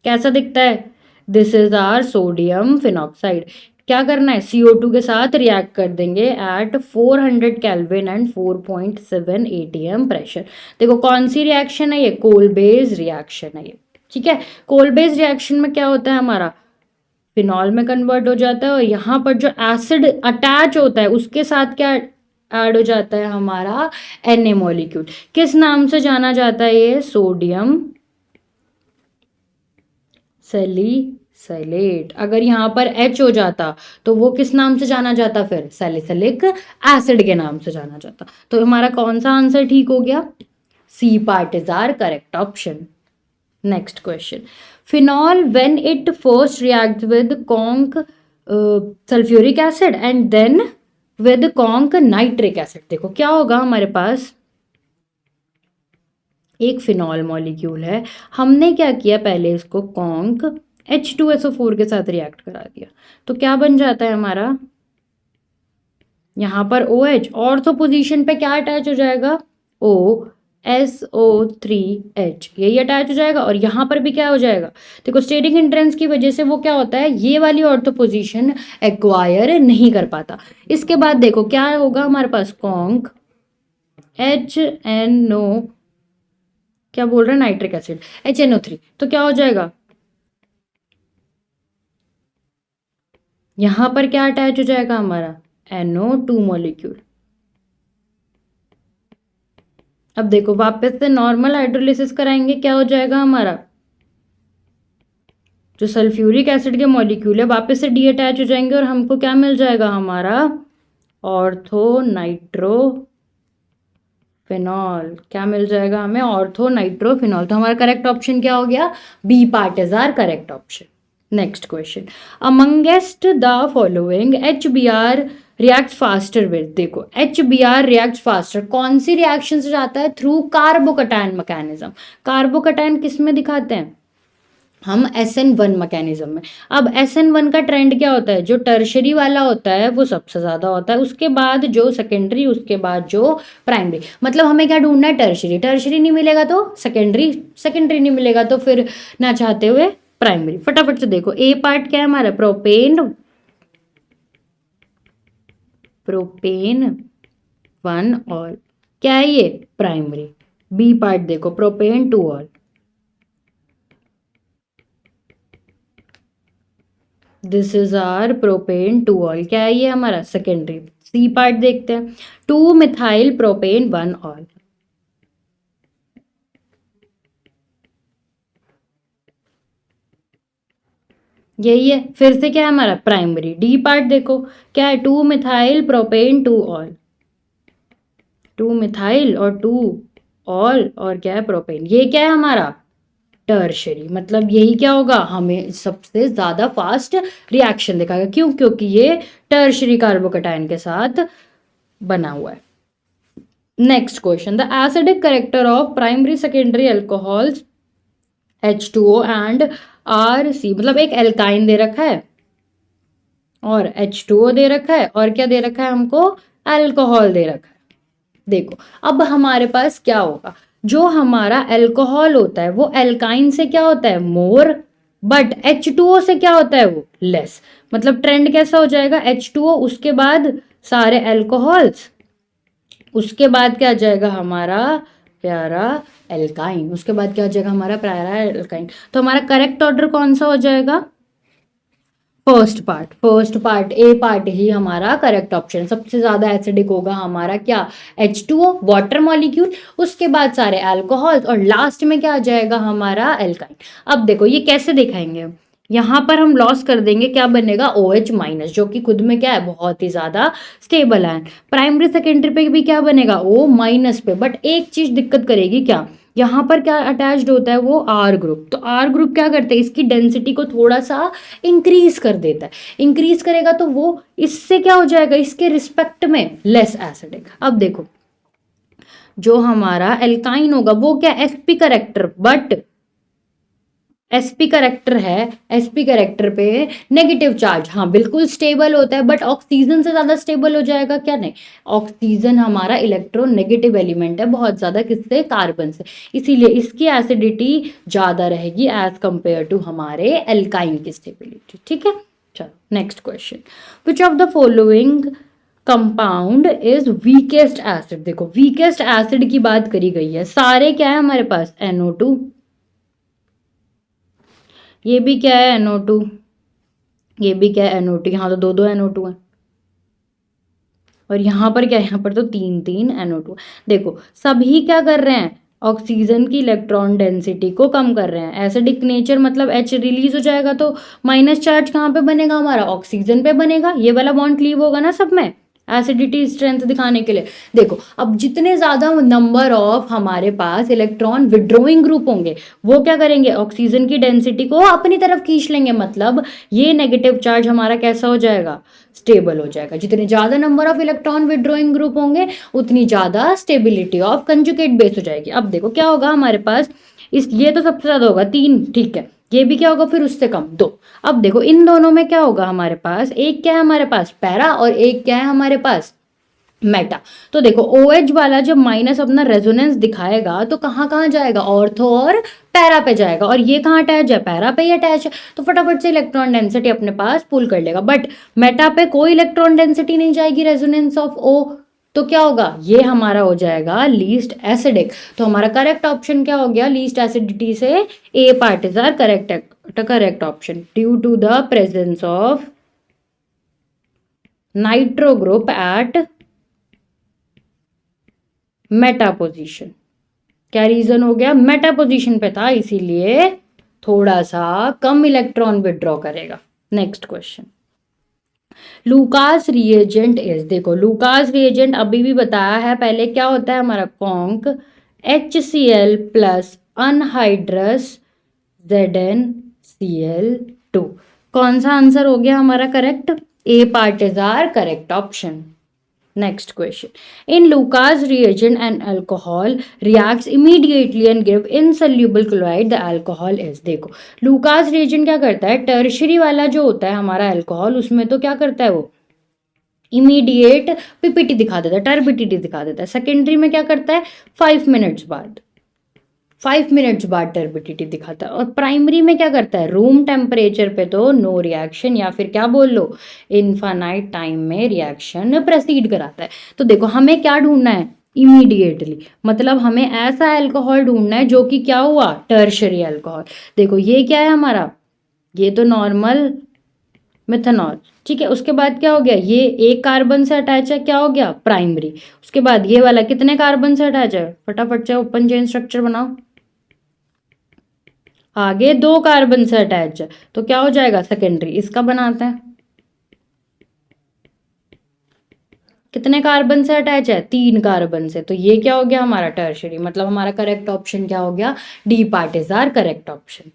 कैसा दिखता है, this is our sodium phenoxide. क्या करना है, CO2 के साथ रिएक्ट कर देंगे at 400 kelvin and 4.7 atm pressure. देखो कौन सी रिएक्शन है ये, कोल बेस रिएक्शन है ये। ठीक है, कोल बेस रिएक्शन में क्या होता है हमारा, फिनॉल में कन्वर्ट हो जाता है, और यहाँ पर जो एसिड अटैच होता है उसके साथ क्या ऐड हो जाता है हमारा Na मॉलिक्यूल। किस नाम से जाना जाता है ये, सोडियम सैलिसाइलेट। अगर यहाँ पर H हो जाता तो वो किस नाम से जाना जाता, फिर सैलिसिलिक एसिड के नाम से जाना जाता। तो हमारा कौन सा आंसर ठीक हो गया, C part is our correct option. Next question, phenol when it first react with conc sulphuric acid and then with conc nitric acid. देखो क्या होगा हमारे पास, एक फिनॉल मॉलिक्यूल है, हमने क्या किया, पहले इसको कॉन्क H2SO4 के साथ रिएक्ट करा दिया, तो क्या बन जाता है हमारा, यहाँ पर OH, ऑर्थो पोजीशन पे क्या अटैच हो जाएगा, SO3H, यही अटैच हो जाएगा, और यहाँ पर भी क्या हो जाएगा, देखो स्टेरिक हिंड्रेंस की वजह से वो क्या होता है, ये वाली ऑर्थो पोजीशन एक्वायर नहीं कर पाता। इसके बाद देखो क्या होगा हमारे पास, कॉन्क HNO, क्या बोल रहे हैं, नाइट्रिक एसिड HNO3, तो क्या हो जाएगा, यहां पर क्या अटैच हो जाएगा हमारा NO2 मॉलिक्यूल। अब देखो वापस से नॉर्मल हाइड्रोलिसिस कराएंगे, क्या हो जाएगा हमारा, जो सल्फ्यूरिक एसिड के मॉलिक्यूल है वापस से डी अटैच हो जाएंगे, और हमको क्या मिल जाएगा हमारा ऑर्थो नाइट्रोफिनॉल। क्या मिल जाएगा हमें, ऑर्थो नाइट्रोफिनॉल। तो हमारा करेक्ट ऑप्शन क्या हो गया, B part is our correct option. Next question, amongst the following HBr react faster with, देखो HBr रिएक्ट फास्टर कौन सी रिएक्शन से जाता है? Through carbocation mechanism. कार्बोकैटायन किस में दिखाते हैं हम? SN1 मैकेनिज्म में। अब SN1 का ट्रेंड क्या होता है? जो टर्शरी वाला होता है वो सबसे ज्यादा होता है, उसके बाद जो सेकेंडरी, उसके बाद जो प्राइमरी। मतलब हमें क्या ढूंढना है? टर्शरी। टर्शरी नहीं मिलेगा तो सेकेंडरी, सेकेंडरी नहीं मिलेगा तो फिर ना चाहते हुए प्राइमरी। फटाफट से देखो, ए पार्ट क्या है हमारा? प्रोपेन, प्रोपेन 1 ऑल, क्या है ये? प्राइमरी। बी पार्ट देखो, propan 2 ol, this is our propan 2 ol, क्या है ये हमारा? सेकेंडरी। सी पार्ट देखते हैं, 2 मिथाइल प्रोपेन 1 ऑल, यही है। फिर से क्या है हमारा? प्राइमरी। डी पार्ट देखो, क्या है? 2 मिथाइल प्रोपेन 2 ऑल, 2 मिथाइल और 2 ऑल, और क्या है? प्रोपेन। ये क्या है हमारा? टर्शरी। मतलब यही क्या होगा? हमें सबसे ज्यादा फास्ट रिएक्शन दिखाएगा। क्यों? क्योंकि ये टर्शरी कार्बोकैटायन के साथ बना हुआ है। Next question, the acidic character of primary secondary alcohols H2O and RC, मतलब एक एल्काइन दे रखा है और H2O दे रखा है, और क्या दे रखा है हमको? अल्कोहल दे रखा है। देखो अब हमारे पास क्या होगा? जो हमारा अल्कोहल होता है वो एल्काइन से क्या होता है? मोर, बट H2O से क्या होता है? वो लेस। मतलब ट्रेंड कैसा हो जाएगा? H2O, उसके बाद सारे अल्कोहल्स, उसके बाद क्या आ जाएगा हमारा? प्यारा एल्काइन। उसके बाद क्या हो जाएगा हमारा? प्यारा एल्काइन। तो हमारा करेक्ट ऑर्डर कौन सा हो जाएगा? First part. First part, A part ही हमारा करेक्ट ऑप्शन। सबसे ज्यादा एसिडिक होगा हमारा क्या? H2O, वाटर मॉलिक्यूल, उसके बाद सारे अल्कोहल्स, और लास्ट में क्या आ जाएगा हमारा? एल्काइन। अब देखो ये कैसे दिखाएंगे? यहाँ पर हम लॉस कर देंगे, क्या बनेगा? OH माइनस, जो कि खुद में क्या है? बहुत ही ज्यादा स्टेबल है। प्राइमरी सेकेंडरी पे भी क्या बनेगा? O माइनस पे। बट एक चीज दिक्कत करेगी, क्या? यहाँ पर क्या अटैच्ड होता है? वो R ग्रुप। तो R ग्रुप क्या करते हैं? इसकी डेंसिटी को थोड़ा सा इंक्रीज कर देता है। इंक्रीज करेगा तो वो इससे क्या हो जाएगा? इसके रिस्पेक्ट में लेस एसिडिक। अब देखो जो हमारा एल्काइन होगा वो क्या? sp character, but sp character है, sp करेक्टर पे नेगेटिव चार्ज, हाँ बिल्कुल स्टेबल होता है, बट ऑक्सीजन से ज्यादा स्टेबल हो जाएगा क्या? नहीं, ऑक्सीजन हमारा इलेक्ट्रोनेगेटिव एलिमेंट है बहुत ज्यादा, किससे? कार्बन से। इसीलिए इसकी एसिडिटी ज्यादा रहेगी एज कंपेयर टू हमारे एल्काइन की स्टेबिलिटी। ठीक है, चलो next question, which of the following compound is weakest acid. देखो वीकेस्ट एसिड की बात करी गई है, सारे क्या है हमारे पास? NO2, ये भी क्या है? NO2, ये भी क्या है? NO2। यहाँ तो दो दो NO2 है, और यहाँ पर क्या है? यहाँ पर तो तीन तीन NO2। देखो सभी क्या कर रहे हैं? ऑक्सीजन की इलेक्ट्रॉन डेंसिटी को कम कर रहे हैं। एसिडिक नेचर मतलब H रिलीज हो जाएगा तो माइनस चार्ज कहाँ पे बनेगा हमारा? ऑक्सीजन पे बनेगा। ये वाला बॉन्ड लीव होगा ना सब में, एसिडिटी स्ट्रेंथ दिखाने के लिए। देखो अब जितने ज्यादा नंबर ऑफ हमारे पास इलेक्ट्रॉन विड्रॉइंग ग्रुप होंगे वो क्या करेंगे? ऑक्सीजन की डेंसिटी को अपनी तरफ खींच लेंगे। मतलब ये नेगेटिव चार्ज हमारा कैसा हो जाएगा? स्टेबल हो जाएगा। जितने ज्यादा number of electron withdrawing group होंगे उतनी ज्यादा स्टेबिलिटी ऑफ कंजुगेट बेस हो जाएगी। अब देखो क्या होगा हमारे पास? इस ये तो सबसे ज्यादा होगा 3, ठीक है, ये भी क्या होगा फिर? उससे कम 2। अब देखो इन दोनों में क्या होगा हमारे पास? एक क्या है हमारे पास? पैरा, और एक क्या है हमारे पास? मेटा। तो देखो OH वाला जब माइनस अपना रेजोनेंस दिखाएगा तो कहाँ कहाँ जाएगा? ऑर्थो और पैरा पे जाएगा, और ये कहाँ अटैच है? पैरा पे ही अटैच है। तो फटाफट से इलेक्ट्रॉन डेंसिटी अपने पास पुल कर लेगा। बट मेटा पे कोई इलेक्ट्रॉन डेंसिटी नहीं जाएगी, रेजोनेंस ऑफ O। तो क्या होगा? ये हमारा हो जाएगा लीस्ट एसिडिक। तो हमारा करेक्ट ऑप्शन क्या हो गया? लीस्ट एसिडिटी से A part is our correct option, due to the presence of nitro group at meta position. क्या रीजन हो गया? मेटा पोजीशन पे था, इसीलिए थोड़ा सा कम इलेक्ट्रॉन विड्रॉ करेगा। Next question, Lucas reagent is. देखो लूकास रिएजेंट अभी भी बताया है पहले, क्या होता है हमारा? Conc HCl plus anhydrous ZnCl 2। कौन सा आंसर हो गया हमारा correct? A part is our correct option. Next question. In Lucas reagent, an alcohol reacts immediately and give insoluble chloride. The alcohol is, देखो लूकास reagent क्या करता है, टर्शरी वाला जो होता है हमारा अल्कोहल, उसमें तो क्या करता है वो इमीडिएट पीपीटी दिखा देता है, टर्बिडिटी दिखा देता है। सेकेंडरी में क्या करता है, 5 मिनट्स बाद टर्बिडिटी दिखाता है। और प्राइमरी में क्या करता है, रूम टेम्परेचर पे तो नो रिएक्शन, या फिर क्या बोल लो इनफाइनाइट टाइम में रिएक्शन प्रोसीड कराता है। तो देखो हमें क्या ढूंढना है, इमीडिएटली, मतलब हमें ऐसा अल्कोहल ढूंढना है जो कि क्या हुआ, टर्शरी अल्कोहल। देखो ये क्या है हमारा, ये तो नॉर्मल मिथेनॉल, ठीक है। उसके बाद क्या हो गया, ये एक कार्बन से अटैच है, क्या हो गया, प्राइमरी। उसके बाद ये वाला कितने कार्बन से अटैच है, फटाफट से ओपन चेन स्ट्रक्चर बनाओ। आगे 2 कार्बन से अटैच है, तो क्या हो जाएगा, सेकेंडरी। इसका बनाते हैं, कितने कार्बन से अटैच है, 3 कार्बन से, तो ये क्या हो गया हमारा टर्शरी। मतलब हमारा करेक्ट ऑप्शन क्या हो गया, D part is our correct option.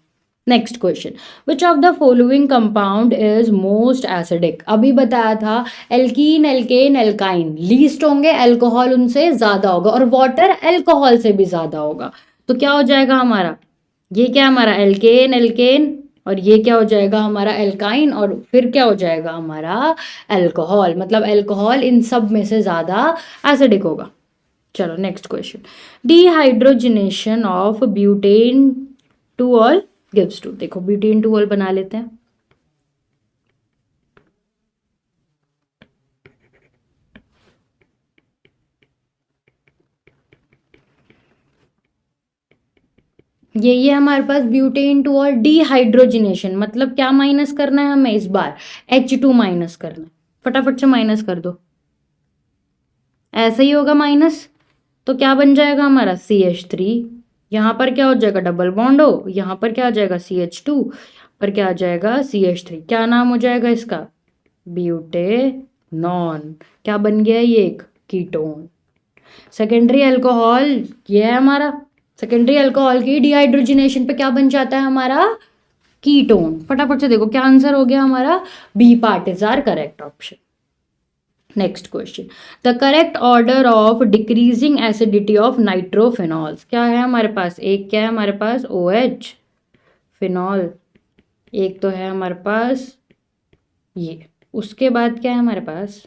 Next question, which of the following compound is most acidic. अभी बताया था एल्कीन, एल्केन, एल्काइन लीस्ट होंगे, अल्कोहल उनसे ज्यादा होगा, और वाटर अल्कोहल से भी ज्यादा होगा। तो क्या हो जाएगा हमारा, ये क्या हमारा एल्केन, एल्केन, और ये क्या हो जाएगा हमारा एल्काइन, और फिर क्या हो जाएगा हमारा अल्कोहल। मतलब अल्कोहल इन सब में से ज्यादा एसिडिक होगा। चलो next question, dehydrogenation of butane two ol gives two. देखो ब्यूटेन टूऑल बना लेते हैं। ये हमारे पास ब्यूटेन टूऑल डिहाइड्रोजनेशन, मतलब क्या माइनस करना है हमें इस बार, H2 माइनस करना है। फटाफट से माइनस कर दो, ऐसे ही होगा माइनस, तो क्या बन जाएगा हमारा CH3। यहाँ पर क्या हो जाएगा, डबल बॉन्ड हो, यहाँ पर क्या आ जाएगा CH2, पर क्या आ जाएगा CH3। क्या नाम हो जाएगा इसका, ब्यूटेनॉन। क्या बन गया ये, एक कीटोन। सेकेंडरी अल्कोहल ये है हमारा, सेकेंडरी अल्कोहल की डिहाइड्रोजनेशन पे क्या बन जाता है हमारा, कीटोन। फटाफट से देखो क्या आंसर हो गया हमारा, B part is our correct option. Next question, the correct order of decreasing acidity of nitrophenols. क्या है हमारे पास, एक क्या है हमारे पास OH फिनॉल, एक तो है हमारे पास ये, उसके बाद क्या है हमारे पास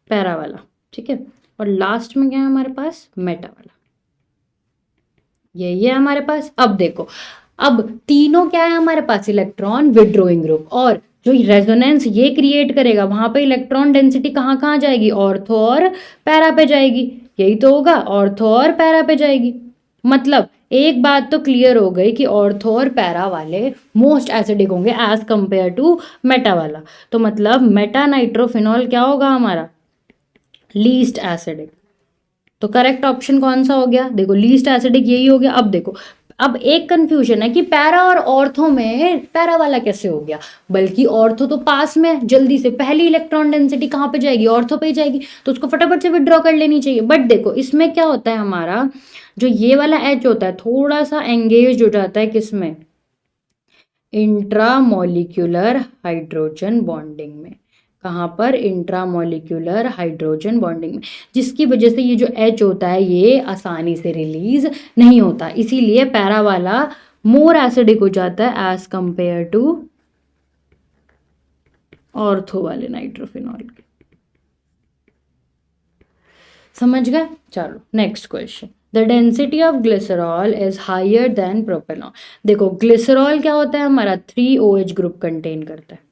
पैरा वाला, ठीक है, और लास्ट में क्या है हमारे पास मेटा वाला। ये है हमारे पास। अब देखो, अब तीनों क्या है हमारे पास, इलेक्ट्रॉन विड्रोइंग ग्रुप, और जो रेजोनेंस ये क्रिएट करेगा वहां पे इलेक्ट्रॉन डेंसिटी कहाँ कहाँ जाएगी, ऑर्थो और पैरा पे जाएगी। यही तो होगा, ऑर्थो और पैरा पे जाएगी। मतलब एक बात तो क्लियर हो गई कि ऑर्थो और पैरा वाले मोस्ट एसिडिक होंगे एज कंपेयर टू मेटा वाला। तो मतलब मेटा नाइट्रोफिनॉल क्या होगा हमारा, लीस्ट एसिडिक। तो करेक्ट ऑप्शन कौन सा हो गया, देखो लीस्ट एसिडिक यही हो गया। अब देखो, अब एक कंफ्यूजन है कि पैरा और ऑर्थो में पैरा वाला कैसे हो गया, बल्कि ऑर्थो तो पास में, जल्दी से पहली इलेक्ट्रॉन डेंसिटी कहाँ पे जाएगी, ऑर्थो पे ही जाएगी, तो उसको फटाफट से विड्रॉ कर लेनी चाहिए। बट देखो इसमें क्या होता है हमारा, जो ये वाला H होता है थोड़ा सा एंगेज हो जाता है किसमें, इंट्रामोलिक्यूलर हाइड्रोजन बॉन्डिंग में। कहाँ पर, इंट्रामोलिक्यूलर हाइड्रोजन बॉन्डिंग में, जिसकी वजह से ये जो H होता है ये आसानी से रिलीज नहीं होता, इसीलिए पैरा वाला मोर एसिडिक हो जाता है एज कंपेयर टू ऑर्थो वाले नाइट्रोफिनॉल के। समझ गए। चलो next question, the density of glycerol is higher than propanol. देखो ग्लिसरॉल क्या होता है हमारा, 3OH ग्रुप कंटेन करता है,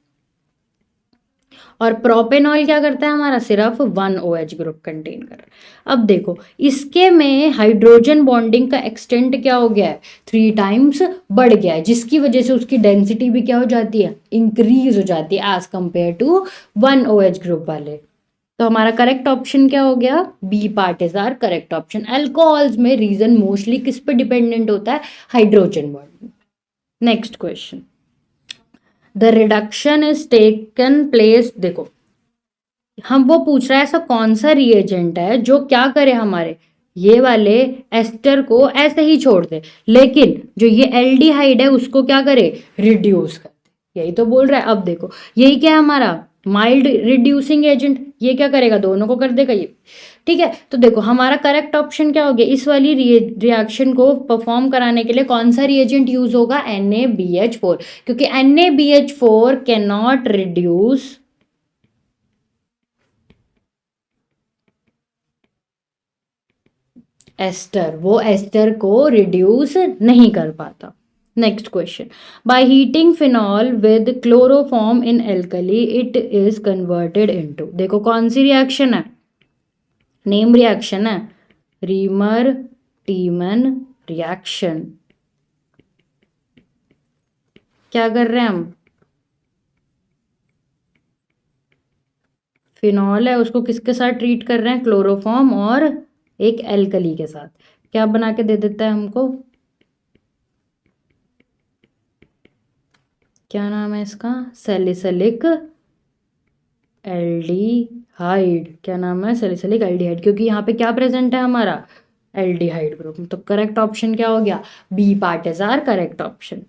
और प्रोपेनॉल क्या करता है हमारा, सिर्फ 1OH ग्रुप कंटेन कर रहा है। अब देखो इसके में हाइड्रोजन बॉन्डिंग का एक्सटेंट क्या हो गया है, 3 टाइम्स बढ़ गया है, जिसकी वजह से उसकी डेंसिटी भी क्या हो जाती है, इंक्रीज हो जाती है as compare to 1OH group वाले। तो हमारा करेक्ट ऑप्शन क्या हो गया, B part is our correct option. Alcohols में रीजन मोस्टली किस पे डिपेंडेंट होता है, hydrogen bonding. Next question, the reduction is taken place. देखो हम वो पूछ रहा है ऐसा कौन सा रिएजेंट है जो क्या करे हमारे, ये वाले एस्टर को ऐसे ही छोड़ दे, लेकिन जो ये एल्डिहाइड है उसको क्या करे, रिड्यूस कर दे। यही तो बोल रहा है। अब देखो यही क्या है हमारा, माइल्ड रिड्यूसिंग एजेंट, ये क्या करेगा, दोनों को कर देगा ये। ठीक है, तो देखो हमारा करेक्ट ऑप्शन क्या हो गया, इस वाली रिएक्शन को परफॉर्म कराने के लिए कौन सा रिएजेंट यूज होगा, NaBH4, क्योंकि NaBH4 can not reduce ester, वो एस्टर को रिड्यूस नहीं कर पाता। Next question, by heating phenol with chloroform in alkali it is converted into, देखो कौन सी रिएक्शन है, नेम रिएक्शन है, रीमर टीमन रिएक्शन। क्या कर रहे हैं हम, फिनॉल है उसको किसके साथ ट्रीट कर रहे हैं, क्लोरोफॉर्म और एक एल्कली के साथ। क्या बना के दे देता है हमको, क्या नाम है इसका, सैलिसिलिक एल्डिहाइड। क्या नाम है, सैलिसिलिक एल्डिहाइड, क्योंकि यहाँ पे क्या प्रेजेंट है हमारा, एल्डिहाइड ग्रुप। तो करेक्ट ऑप्शन क्या हो गया, B part is our correct option.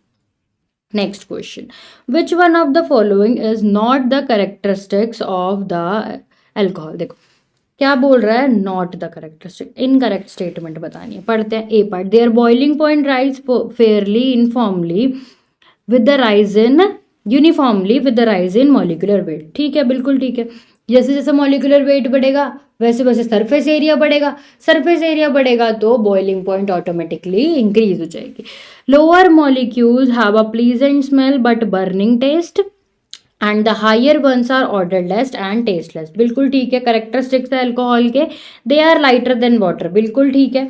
Next question, which one of the following is not the characteristics of the alcohol. देखो क्या बोल रहा है, not the characteristic, incorrect statement बतानी है। पढ़ते हैं A part, there boiling point rise fairly informally with the rise in uniformly with the rise in molecular weight. ठीक है, बिल्कुल ठीक है। जैसे जैसे मॉलिक्यूलर वेट बढ़ेगा वैसे वैसे सरफेस एरिया बढ़ेगा, सरफेस एरिया बढ़ेगा तो बॉइलिंग पॉइंट ऑटोमेटिकली इंक्रीज हो जाएगी। Lower molecules have a pleasant smell but burning taste and the higher ones are odourless and tasteless. बिल्कुल ठीक है, करेक्टरिस्टिक्स है अल्कोहल के, they are lighter than water. बिल्कुल ठीक है।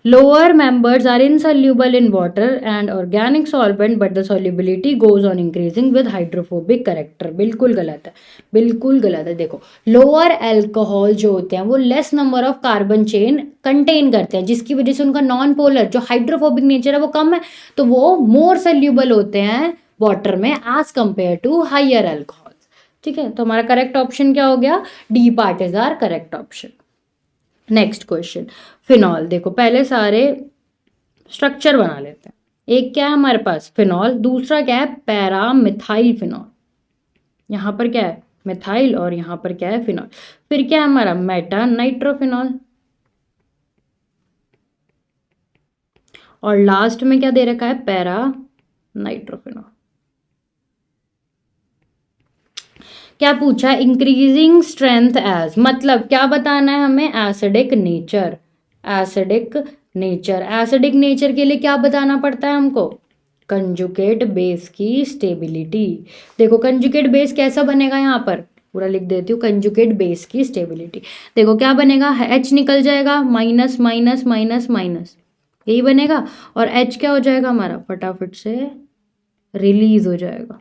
Lower members are insoluble in water and organic solvent but the solubility goes on increasing with hydrophobic character। बिल्कुल गलत है, बिल्कुल गलत है। देखो लोअर अल्कोहल जो होते हैं वो less number of carbon chain contain करते हैं, जिसकी वजह से उनका नॉन पोलर जो हाइड्रोफोबिक नेचर है वो कम है, तो वो मोर सोल्यूबल होते हैं वाटर में as compare to higher alcohol. ठीक है, तो हमारा करेक्ट ऑप्शन क्या हो गया, D part is our correct option. Next question, phenol. देखो पहले सारे स्ट्रक्चर बना लेते हैं। एक क्या है हमारे पास, फिनॉल, दूसरा क्या है, पैरा मिथाइल फिनॉल। यहाँ पर क्या है, मिथाइल, और यहाँ पर क्या है, फिनॉल। फिर क्या है हमारा, मेटा नाइट्रोफिनॉल, और लास्ट में क्या दे रखा है, पैरा नाइट्रोफिनॉल। क्या पूछा, इंक्रीजिंग स्ट्रेंथ एज, मतलब क्या बताना है हमें, acidic nature. Acidic nature, acidic nature के लिए क्या बताना पड़ता है हमको, कंजुगेट बेस की स्टेबिलिटी। देखो कंजुगेट बेस कैसा बनेगा, यहाँ पर पूरा लिख देती हूँ, कंजुगेट बेस की स्टेबिलिटी। देखो क्या बनेगा, H निकल जाएगा, माइनस माइनस माइनस माइनस, यही बनेगा, और H क्या हो जाएगा हमारा, फटाफट से रिलीज हो जाएगा,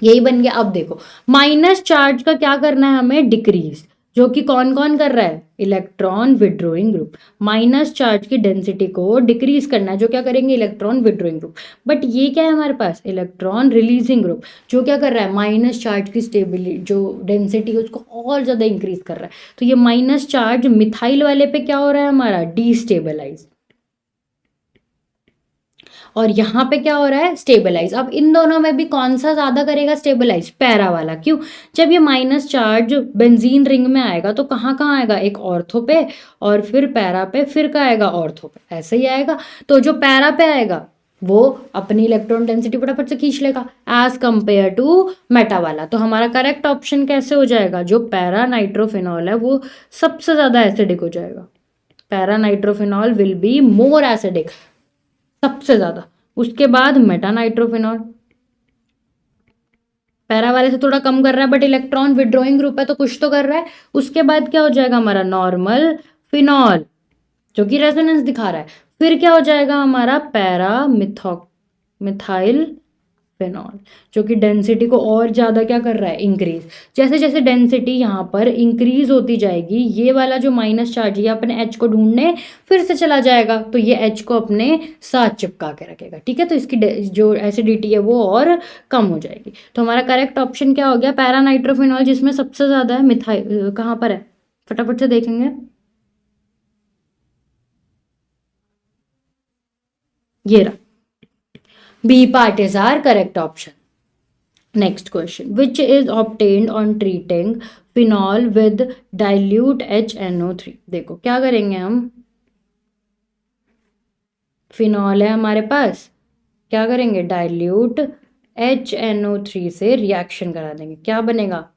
यही बन गया। अब देखो माइनस चार्ज का क्या करना है हमें, डिक्रीज, जो कि कौन कौन कर रहा है, electron withdrawing group. Minus charge की डेंसिटी को डिक्रीज करना है, जो क्या करेंगे, इलेक्ट्रॉन विड्रोइंग ग्रुप। बट ये क्या है हमारे पास, इलेक्ट्रॉन रिलीजिंग ग्रुप, जो क्या कर रहा है, माइनस चार्ज की स्टेबिलिटी जो डेंसिटी है उसको और ज़्यादा इंक्रीज कर रहा है। तो ये माइनस चार्ज मिथाइल वाले पे क्या हो रहा है हमारा, डीस्टेबलाइज, और यहाँ पे क्या हो रहा है, स्टेबलाइज। अब इन दोनों में भी कौन सा ज्यादा करेगा स्टेबलाइज, पैरा वाला। क्यों, जब ये माइनस चार्ज बेंजीन रिंग में आएगा तो कहाँ कहाँ आएगा, एक ऑर्थो पे, और फिर पैरा पे, फिर कहाँ आएगा, ऑर्थो पे, ऐसे ही आएगा। तो जो पैरा पे आएगा वो अपनी इलेक्ट्रॉन डेंसिटी फटाफट से खींच लेगा एज कंपेयर टू मेटा वाला। तो हमारा करेक्ट ऑप्शन कैसे हो जाएगा, जो पैरा नाइट्रोफिनॉल है वो सबसे ज्यादा एसिडिक हो जाएगा। Para nitrophenol will be more acidic, सबसे ज्यादा। उसके बाद मेटा नाइट्रोफिनॉल, पैरा वाले से थोड़ा कम कर रहा है बट इलेक्ट्रॉन विड्रॉइंग ग्रुप है तो कुछ तो कर रहा है। उसके बाद क्या हो जाएगा हमारा, नॉर्मल फिनॉल, जो कि रेजोनेंस दिखा रहा है। फिर क्या हो जाएगा हमारा, पैरा मिथाइल फिनॉल, जो कि डेंसिटी को और ज़्यादा क्या कर रहा है, इंक्रीज। जैसे जैसे डेंसिटी यहाँ पर इंक्रीज होती जाएगी, ये वाला जो माइनस चार्ज है अपने H को ढूंढने फिर से चला जाएगा, तो ये H को अपने साथ चिपका के रखेगा। ठीक है, तो इसकी जो एसिडिटी है वो और कम हो जाएगी। तो हमारा करेक्ट ऑप्शन क्या हो गया, पैरा नाइट्रोफिनॉल, जिसमें सबसे ज़्यादा है। मिथाइल कहाँ पर है, फटाफट से देखेंगे, ये रहा, B part is our correct option. Next question, which is obtained on treating phenol with dilute HNO3. देखो क्या करेंगे हम, फिनॉल है हमारे पास, क्या करेंगे, डाइल्यूट HNO3 से रिएक्शन करा देंगे. क्या बनेगा,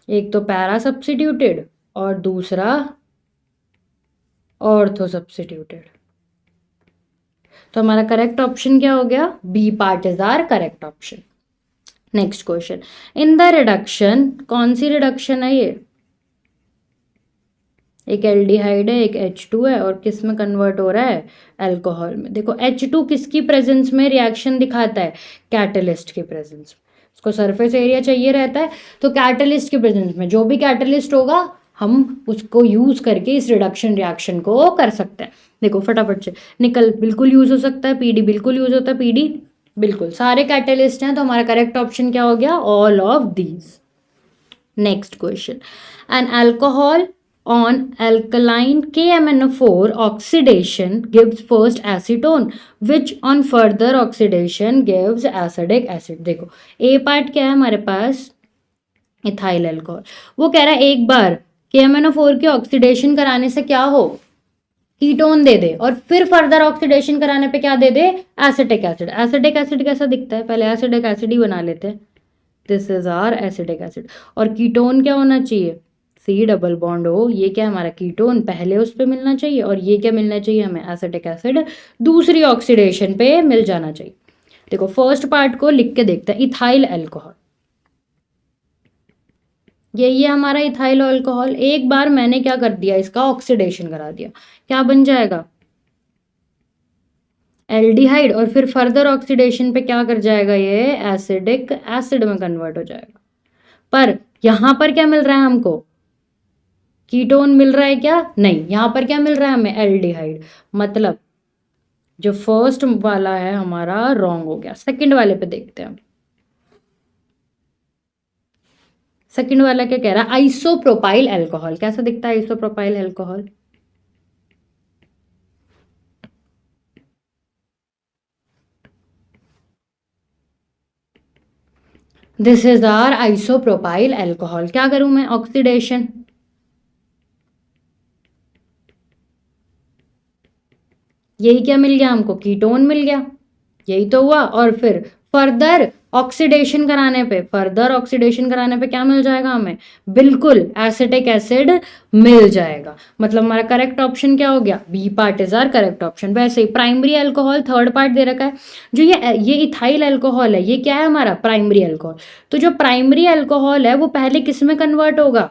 एक तो पैरा सब्स्टिट्यूटेड और दूसरा ऑर्थो सब्स्टिट्यूटेड. तो हमारा करेक्ट ऑप्शन क्या हो गया, B part is our correct option. Next question, in the reduction, कौन सी रिडक्शन है ये, एक एल्डिहाइड है, एक H2 है, और किस में कन्वर्ट हो रहा है, अल्कोहल में. देखो H2 किसकी प्रेजेंस में रिएक्शन दिखाता है, कैटलिस्ट की प्रेजेंस में. उसको सरफेस एरिया चाहिए रहता है, तो कैटलिस्ट की प्रेजेंस में जो भी कैटलिस्ट होगा हम उसको यूज करके इस रिडक्शन रिएक्शन को कर सकते हैं. देखो फटाफट से, निकल बिल्कुल यूज हो सकता है, PD बिल्कुल यूज होता है, PD बिल्कुल, सारे कैटलिस्ट हैं. तो हमारा करेक्ट ऑप्शन क्या हो गया, all of these. Next question, an alcohol on alkaline KMnO4 oxidation gives first acetone which on further oxidation gives acidic acid. देखो ए पार्ट क्या है हमारे पास, इथाइल अल्कोहल. वो कह रहा है एक बार KMnO4 की ऑक्सीडेशन कराने से क्या हो, कीटोन दे दे, और फिर फर्दर ऑक्सीडेशन कराने पे क्या दे दे, एसिटिक एसिड. एसिटिक एसिड कैसा दिखता है, पहले एसिडिक एसिड ही बना लेते हैं. This is our acetic acid. और कीटोन क्या होना चाहिए, C डबल बॉन्ड हो, ये क्या हमारा कीटोन पहले उस पे मिलना चाहिए, और ये क्या मिलना चाहिए हमें, एसिटिक एसिड दूसरी ऑक्सीडेशन पे मिल जाना चाहिए. देखो फर्स्ट पार्ट को लिख के देखते हैं, इथाइल अल्कोहल, यही है हमारा इथाइल अल्कोहल. एक बार मैंने क्या कर दिया, इसका ऑक्सीडेशन करा दिया, क्या बन जाएगा, एल्डिहाइड, और फिर फर्दर ऑक्सीडेशन पे क्या कर जाएगा, ये एसिडिक एसिड में कन्वर्ट हो जाएगा. पर यहां पर क्या मिल रहा है हमको, कीटोन मिल रहा है क्या, नहीं, यहां पर क्या मिल रहा है हमें, एल्डिहाइड. मतलब जो फर्स्ट वाला है हमारा रॉन्ग हो गया. सेकंड वाले पे देखते हैं, सेकंड वाला क्या कह रहा है, आइसोप्रोपाइल अल्कोहल. कैसा दिखता है isopropyl alcohol, this is our isopropyl alcohol. क्या करूं मैं, ऑक्सीडेशन, यही क्या मिल गया हमको, कीटोन मिल गया, यही तो हुआ. और फिर फर्दर ऑक्सीडेशन कराने पे, फर्दर ऑक्सीडेशन कराने पे क्या मिल जाएगा हमें, बिल्कुल एसिटिक एसिड मिल जाएगा. मतलब हमारा करेक्ट ऑप्शन क्या हो गया, B part is our correct option. वैसे ही प्राइमरी अल्कोहल थर्ड पार्ट दे रखा है, जो ये इथाइल अल्कोहल है, ये क्या है हमारा प्राइमरी अल्कोहल. तो जो प्राइमरी अल्कोहल है वो पहले किस में कन्वर्ट होगा,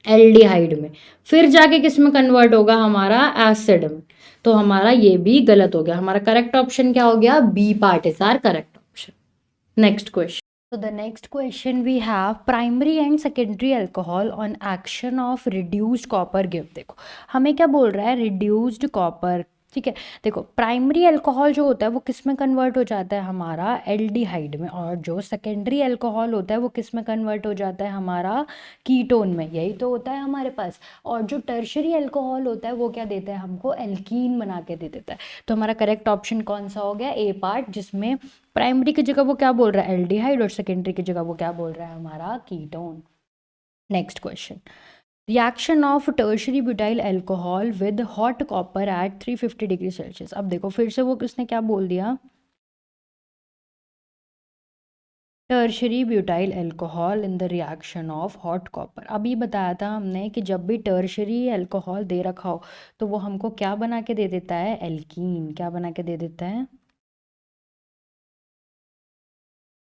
एल्डिहाइड में, फिर जाके किस में कन्वर्ट होगा, हमारा एसिड में. तो हमारा ये भी गलत हो गया. हमारा करेक्ट ऑप्शन क्या हो गया, B part is our correct option. Next question, so the next question we have primary and secondary alcohol on action of reduced copper give. देखो हमें क्या बोल रहा है, reduced copper, ठीक है. देखो प्राइमरी अल्कोहल जो होता है वो किस में कन्वर्ट हो जाता है, हमारा एल्डिहाइड में, और जो सेकेंडरी अल्कोहल होता है वो किस में कन्वर्ट हो जाता है, हमारा कीटोन में. यही तो होता है हमारे पास. और जो टर्शरी अल्कोहल होता है वो क्या देता है हमको, एल्कीन बना के दे देता है. तो हमारा करेक्ट ऑप्शन कौन सा हो गया, ए पार्ट, जिसमें प्राइमरी की जगह वो क्या बोल रहा है, एल्डिहाइड, और सेकेंडरी की जगह वो क्या बोल रहा है, हमारा ketone. Next question, reaction of tertiary butyl alcohol with hot copper at 350 degree Celsius. अब देखो फिर से वो किसने क्या बोल दिया, tertiary butyl alcohol in the reaction of hot copper. अभी बताया था हमने कि जब भी टर्शरी अल्कोहल दे रखा हो तो वो हमको क्या बना के दे देता है, एल्कीन. क्या बना के दे देता है,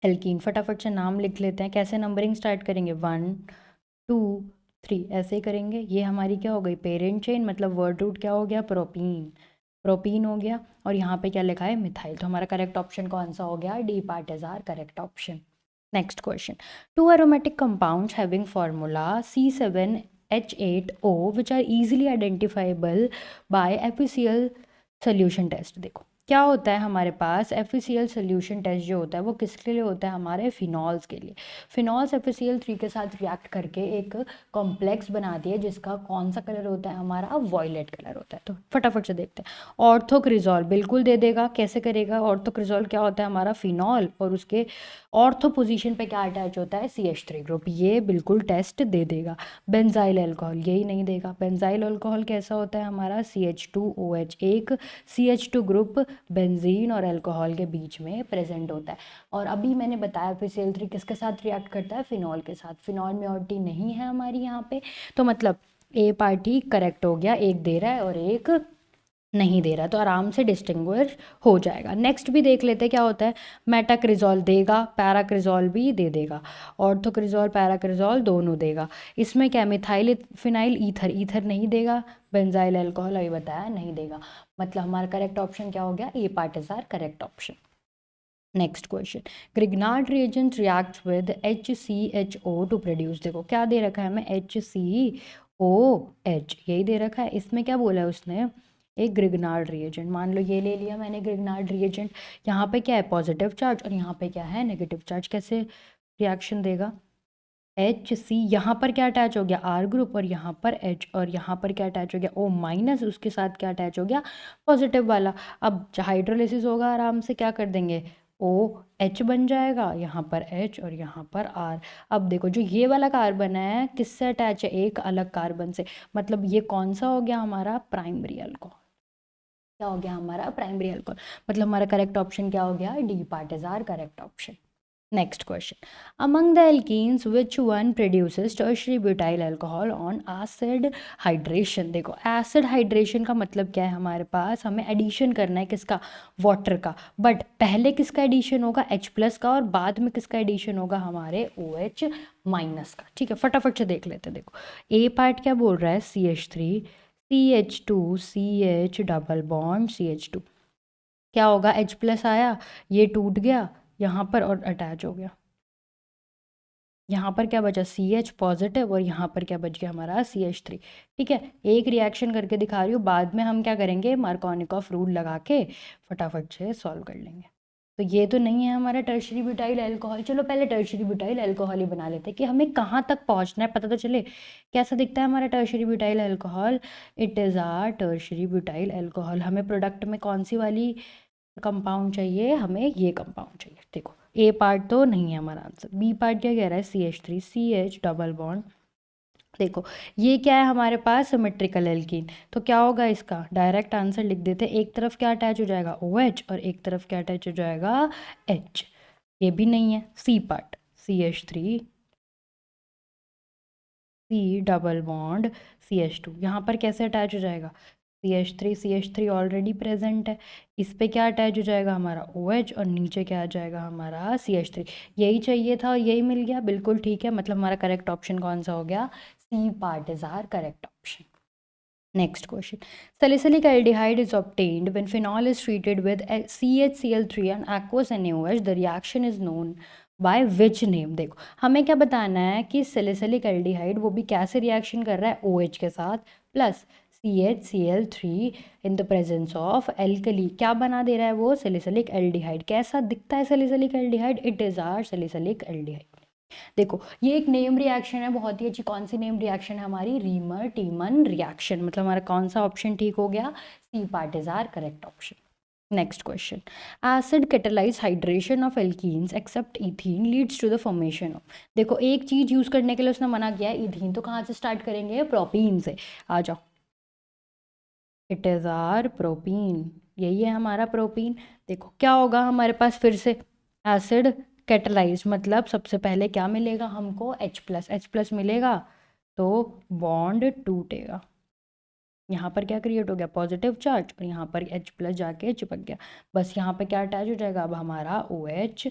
एल्कीन. फटाफट से नाम लिख लेते हैं. कैसे नंबरिंग स्टार्ट करेंगे, 1 2 3 ऐसे ही करेंगे. ये हमारी क्या हो गई, पेरेंट चेन, मतलब वर्ड रूट क्या हो गया, प्रोपीन, प्रोपीन हो गया. और यहाँ पे क्या लिखा है, मिथाइल. तो हमारा करेक्ट ऑप्शन कौन सा हो गया, D part is our correct option. Next question, 2 aromatic compounds having formula C7H8O which are easily identifiable by FeCl solution test. देखो क्या होता है हमारे पास FeCl सोल्यूशन टेस्ट जो होता है वो किसके लिए होता है, हमारे फिनॉल्स के लिए। फिनॉल्स FeCl3 के साथ रिएक्ट करके एक कॉम्प्लेक्स बनाती है जिसका कौन सा कलर होता है, हमारा वॉयलेट कलर होता है। तो फटाफट से देखते हैं। ऑर्थोक्रिजोल बिल्कुल दे देगा, कैसे करेगा, ऑर्थोक्रिजोल क्या होता है, हमारा फिनॉल और उसके ऑर्थो पोजीशन पे क्या अटैच होता है, CH3 ग्रुप, ये बिल्कुल टेस्ट दे देगा। बेंजाइल अल्कोहल यही नहीं देगा। बेंजाइल अल्कोहल कैसा होता है, हमारा CH2OH, एक CH2 ग्रुप बेंजीन और अल्कोहल के बीच में प्रेजेंट होता है। और अभी मैंने बताया FeCl3 किसके साथ रिएक्ट करता है, फिनॉल के साथ। फिनॉल में और टी नहीं है हमारी यहाँ पे, तो मतलब ए पार्टी करेक्ट हो गया, एक दे रहा है और एक नहीं दे रहा, तो आराम से डिस्टिंग्विश हो जाएगा। नेक्स्ट भी देख लेते क्या होता है। मेटाक्रिजोल देगा, पैराक्रिजोल भी दे देगा, ऑर्थोक्रिजोल पैराक्रिजोल दोनों देगा। इसमें क्या, मिथाइल फिनाइल ईथर, ईथर नहीं देगा। बेंजाइल अल्कोहल अभी बताया नहीं देगा। मतलब हमारा करेक्ट ऑप्शन क्या हो गया, A part is our correct option. Next question, Grignard reagent reacts with HCHO to produce, देखो क्या दे रखा है हमें, HCOH यही दे रखा है। इसमें क्या बोला है उसने, एक ग्रिग्नार्ड रिएजेंट, मान लो ये ले लिया मैंने ग्रिग्नार्ड रिएजेंट, यहाँ पे क्या है पॉजिटिव चार्ज और यहाँ पे क्या है नेगेटिव चार्ज, कैसे रिएक्शन देगा, HC, यहाँ पर क्या अटैच हो गया, R ग्रुप, और यहाँ पर H, और यहाँ पर क्या अटैच हो गया, O माइनस, उसके साथ क्या अटैच हो गया, पॉजिटिव वाला। अब हाइड्रोलिसिस होगा, आराम से क्या कर देंगे, OH बन जाएगा, यहाँ पर H और यहाँ पर R। अब देखो जो ये वाला कार्बन है किससे अटैच है, एक अलग कार्बन से, मतलब ये कौन सा हो गया हमारा, प्राइमरी अल्कोहल। क्या हो गया हमारा, प्राइमरी अल्कोहल। मतलब हमारा करेक्ट ऑप्शन क्या हो गया, D part is our correct option. Next question. Among the alkenes, which one produces tertiary butyl alcohol on acid hydration? देखो acid hydration का मतलब क्या है, हमारे पास हमें एडिशन करना है किसका, वाटर का, बट पहले किसका एडिशन होगा, H प्लस का, और बाद में किसका एडिशन होगा, हमारे OH माइनस का। ठीक है, फटाफट से देख लेते हैं। देखो ए पार्ट क्या बोल रहा है, CH3 CH2 CH double bond CH2, क्या होगा, H प्लस आया, ये टूट गया यहाँ पर और अटैच हो गया, यहाँ पर क्या बचा, CH पॉजिटिव, और यहाँ पर क्या बच गया हमारा CH3। ठीक है, एक रिएक्शन करके दिखा रही हूँ, बाद में हम क्या करेंगे, मार्कोनिकॉफ रूल लगा के फटाफट से सॉल्व कर लेंगे। तो ये तो नहीं है हमारा टर्शरी ब्यूटाइल अल्कोहल। चलो पहले टर्शरी ब्यूटाइल अल्कोहल ही बना लेते हैं कि हमें कहाँ तक पहुँचना है पता तो चले। कैसा दिखता है हमारा tertiary butyl alcohol, it is our tertiary butyl alcohol. हमें प्रोडक्ट में कौन सी वाली कंपाउंड चाहिए, हमें ये कंपाउंड चाहिए। देखो ए पार्ट तो नहीं है हमारा आंसर, बी पार्ट क्या कह रहा है, CH3 CH डबल बॉन्ड। देखो ये क्या है हमारे पास, सिमेट्रिकल एल्कीन, तो क्या होगा इसका, डायरेक्ट आंसर लिख देते हैं। एक तरफ क्या अटैच हो जाएगा, OH, और एक तरफ क्या अटैच हो जाएगा, H। ये भी नहीं है, C part CH3 C double bond CH2, यहाँ पर कैसे अटैच हो जाएगा, CH3 ऑलरेडी प्रेजेंट है, इस पे क्या अटैच हो जाएगा हमारा OH, और नीचे क्या आ जाएगा हमारा CH3। यही चाहिए था और यही मिल गया, बिल्कुल ठीक है। मतलब हमारा करेक्ट ऑप्शन कौन सा हो गया, C part is our correct option. Next question. Salicylic aldehyde is obtained when phenol is treated with CHCl3 and aqueous NaOH. The reaction is known by which name? देखो हमें क्या बताना है कि salicylic aldehyde वो भी कैसे रिएक्शन कर रहा है, OH के साथ plus CHCl3 in the presence of alkali, क्या बना दे रहा है वो, salicylic aldehyde। कैसा दिखता है salicylic aldehyde, it is our salicylic aldehyde। देखो ये एक नेम रिएक्शन है, बहुत ही अच्छी। कौन सी नेम रिएक्शन है हमारी, रीमर टीमन रिएक्शन। मतलब हमारा कौन सा ऑप्शन ठीक हो गया, C part is our correct option. Next question, acid catalyse hydration of alkenes except ethene leads to the formation of. देखो एक चीज यूज करने के लिए उसने मना किया है, इथीन, तो कहाँ से स्टार्ट करेंगे, प्रोपीन से। आ जाओ, इट इज आर प्रोपीन, यही है हमारा प्रोपीन। देखो क्या होगा हमारे पास, फिर से एसिड कैटलाइज, मतलब सबसे पहले क्या मिलेगा हमको, H प्लस मिलेगा, तो बॉन्ड टूटेगा, यहाँ पर क्या क्रिएट हो गया, पॉजिटिव चार्ज, और यहाँ पर H प्लस जाके चिपक गया, बस यहाँ पे क्या अटैच हो जाएगा अब हमारा OH।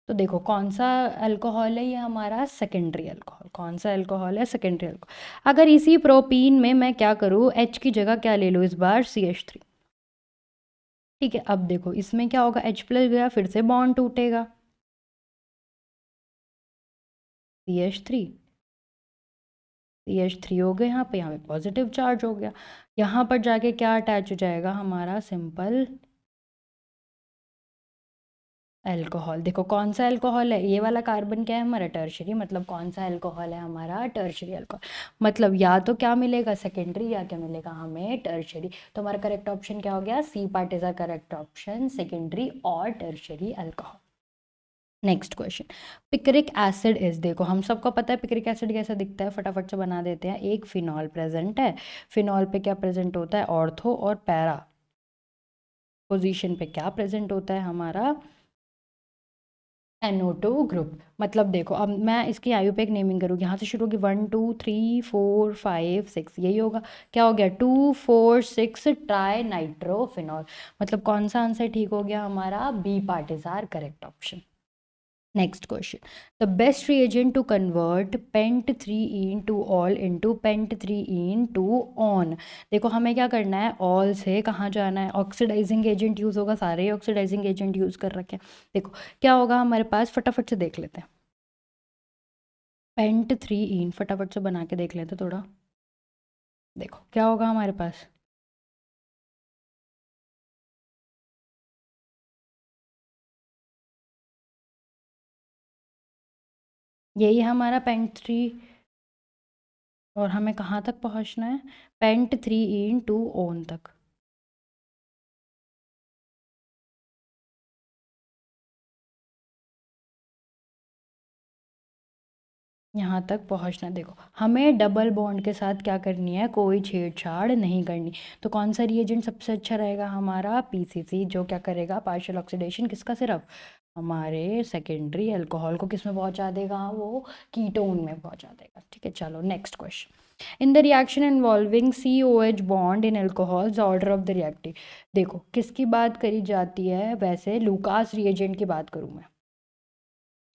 तो देखो कौन सा अल्कोहल है ये, हमारा सेकेंडरी अल्कोहल। कौन सा अल्कोहल है, सेकेंडरी अल्कोहल। अगर इसी प्रोपीन में मैं क्या करूँ, H की जगह क्या ले लूँ इस बार, CH3। ठीक है, अब देखो इसमें क्या होगा, H प्लस गया, फिर से बॉन्ड टूटेगा, CH3 हो गया, यहाँ पे पॉजिटिव चार्ज हो गया, यहाँ पर जाके क्या अटैच हो जाएगा हमारा, सिंपल अल्कोहल। देखो कौन सा अल्कोहल है, ये वाला कार्बन क्या है हमारा, टर्शरी, मतलब कौन सा अल्कोहल है हमारा, टर्शरी अल्कोहल। मतलब या तो क्या मिलेगा, सेकेंडरी, या क्या मिलेगा हमें, टर्शरी। तो हमारा करेक्ट ऑप्शन क्या हो गया, C part is a correct option, secondary और tertiary alcohol. Next question, picric acid is, देखो हम सबको पता है पिक्रिक एसिड कैसा दिखता है, फटाफट से बना देते हैं। एक फिनॉल प्रेजेंट है, फिनॉल पे क्या प्रेजेंट होता है, ऑर्थो और पैरा पोजीशन पे क्या प्रेजेंट होता है हमारा, NO2 ग्रुप। मतलब देखो अब मैं इसकी आयुपेक नेमिंग करूँगी, यहाँ से शुरू होगी 1 2 3 4 5 6, यही होगा। क्या हो गया, 2 4 6 ट्राई नाइट्रोफिनॉल। मतलब कौन सा आंसर ठीक हो गया हमारा, B part is our correct option. Next question, the best reagent to convert pent 3ene to all into pent 3ene to on। देखो हमें क्या करना है, ऑल से कहाँ जाना है, ऑक्सीडाइजिंग एजेंट यूज़ होगा, सारे ही ऑक्सीडाइजिंग एजेंट यूज़ कर रखे हैं। देखो क्या होगा हमारे पास, फटाफट से देख लेते हैं। पेंट 3ene फटाफट से बना के देख लेते हैं थोड़ा। देखो क्या होगा हमारे पास, यही है हमारा पेंट 3, और हमें कहाँ तक पहुँचना है, पेंट 3ene to on तक। यहाँ तक पहुँचना, देखो हमें डबल बॉन्ड के साथ क्या करनी है, कोई छेड़छाड़ नहीं करनी। तो कौन सा रिएजेंट सबसे अच्छा रहेगा हमारा, PCC, जो क्या करेगा, पार्शियल ऑक्सीडेशन किसका, सिर्फ हमारे सेकेंडरी अल्कोहल को किस में पहुंचा देगा, वो कीटोन में पहुंचा देगा। ठीक है, चलो next question, in the reaction involving COH bond in alcohols order of the reactive. देखो किसकी बात करी जाती है, वैसे लूकास रिएजेंट की बात करूँ मैं,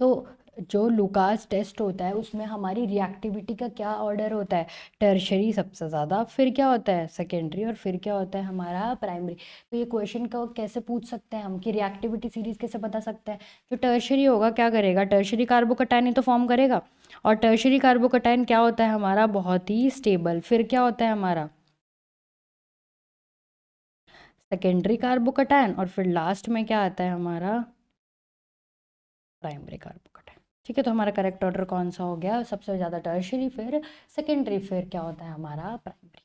तो जो लूकास टेस्ट होता है उसमें हमारी रिएक्टिविटी का क्या ऑर्डर होता है, टर्शरी सबसे ज़्यादा, फिर क्या होता है सेकेंडरी, और फिर क्या होता है हमारा प्राइमरी। तो ये क्वेश्चन को कैसे पूछ सकते हैं हम कि रिएक्टिविटी सीरीज कैसे बता सकते हैं, जो टर्शरी होगा क्या करेगा, टर्शरी कार्बोकटायन ही तो फॉर्म करेगा, और टर्शरी कार्बोकटायन क्या होता है हमारा, बहुत ही स्टेबल। फिर क्या होता है हमारा सेकेंडरी कार्बोकटायन, और फिर लास्ट में क्या आता है हमारा प्राइमरी कार्बोकटायन। ठीक है, तो हमारा करेक्ट ऑर्डर कौन सा हो गया, सबसे ज़्यादा टर्शरी, फिर सेकेंडरी, फिर क्या होता है हमारा primary.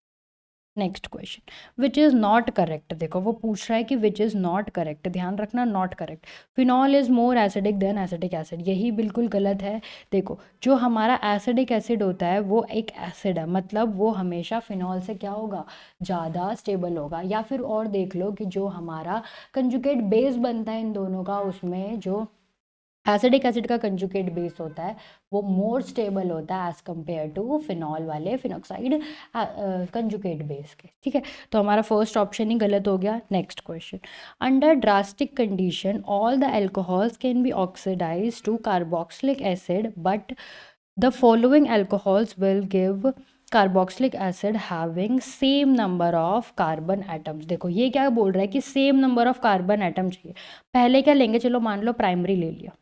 Next question, which is not correct. देखो वो पूछ रहा है कि विच इज़ नॉट करेक्ट, ध्यान रखना not correct. Phenol is more acidic then acidic acid, यही बिल्कुल गलत है। देखो जो हमारा एसिडिक एसिड होता है वो एक एसिड है, मतलब वो हमेशा फिनॉल से क्या होगा, ज़्यादा स्टेबल होगा। या फिर और देख लो कि जो हमारा कंजुगेट बेस बनता है इन दोनों का, उसमें जो एसिडिक एसिड का कंजुगेट बेस होता है वो मोर स्टेबल होता है एज कंपेयर टू फिनॉल वाले फिनॉक्साइड कंजुगेट बेस के। ठीक है, तो हमारा फर्स्ट ऑप्शन ही गलत हो गया। Next question, under drastic condition all the alcohols can be oxidize to carboxylic acid but the following alcohols will give carboxylic acid having same number of carbon atoms. देखो ये क्या बोल रहा है कि same number of carbon atom चाहिए। पहले क्या लेंगे, चलो मान लो प्राइमरी ले लिया,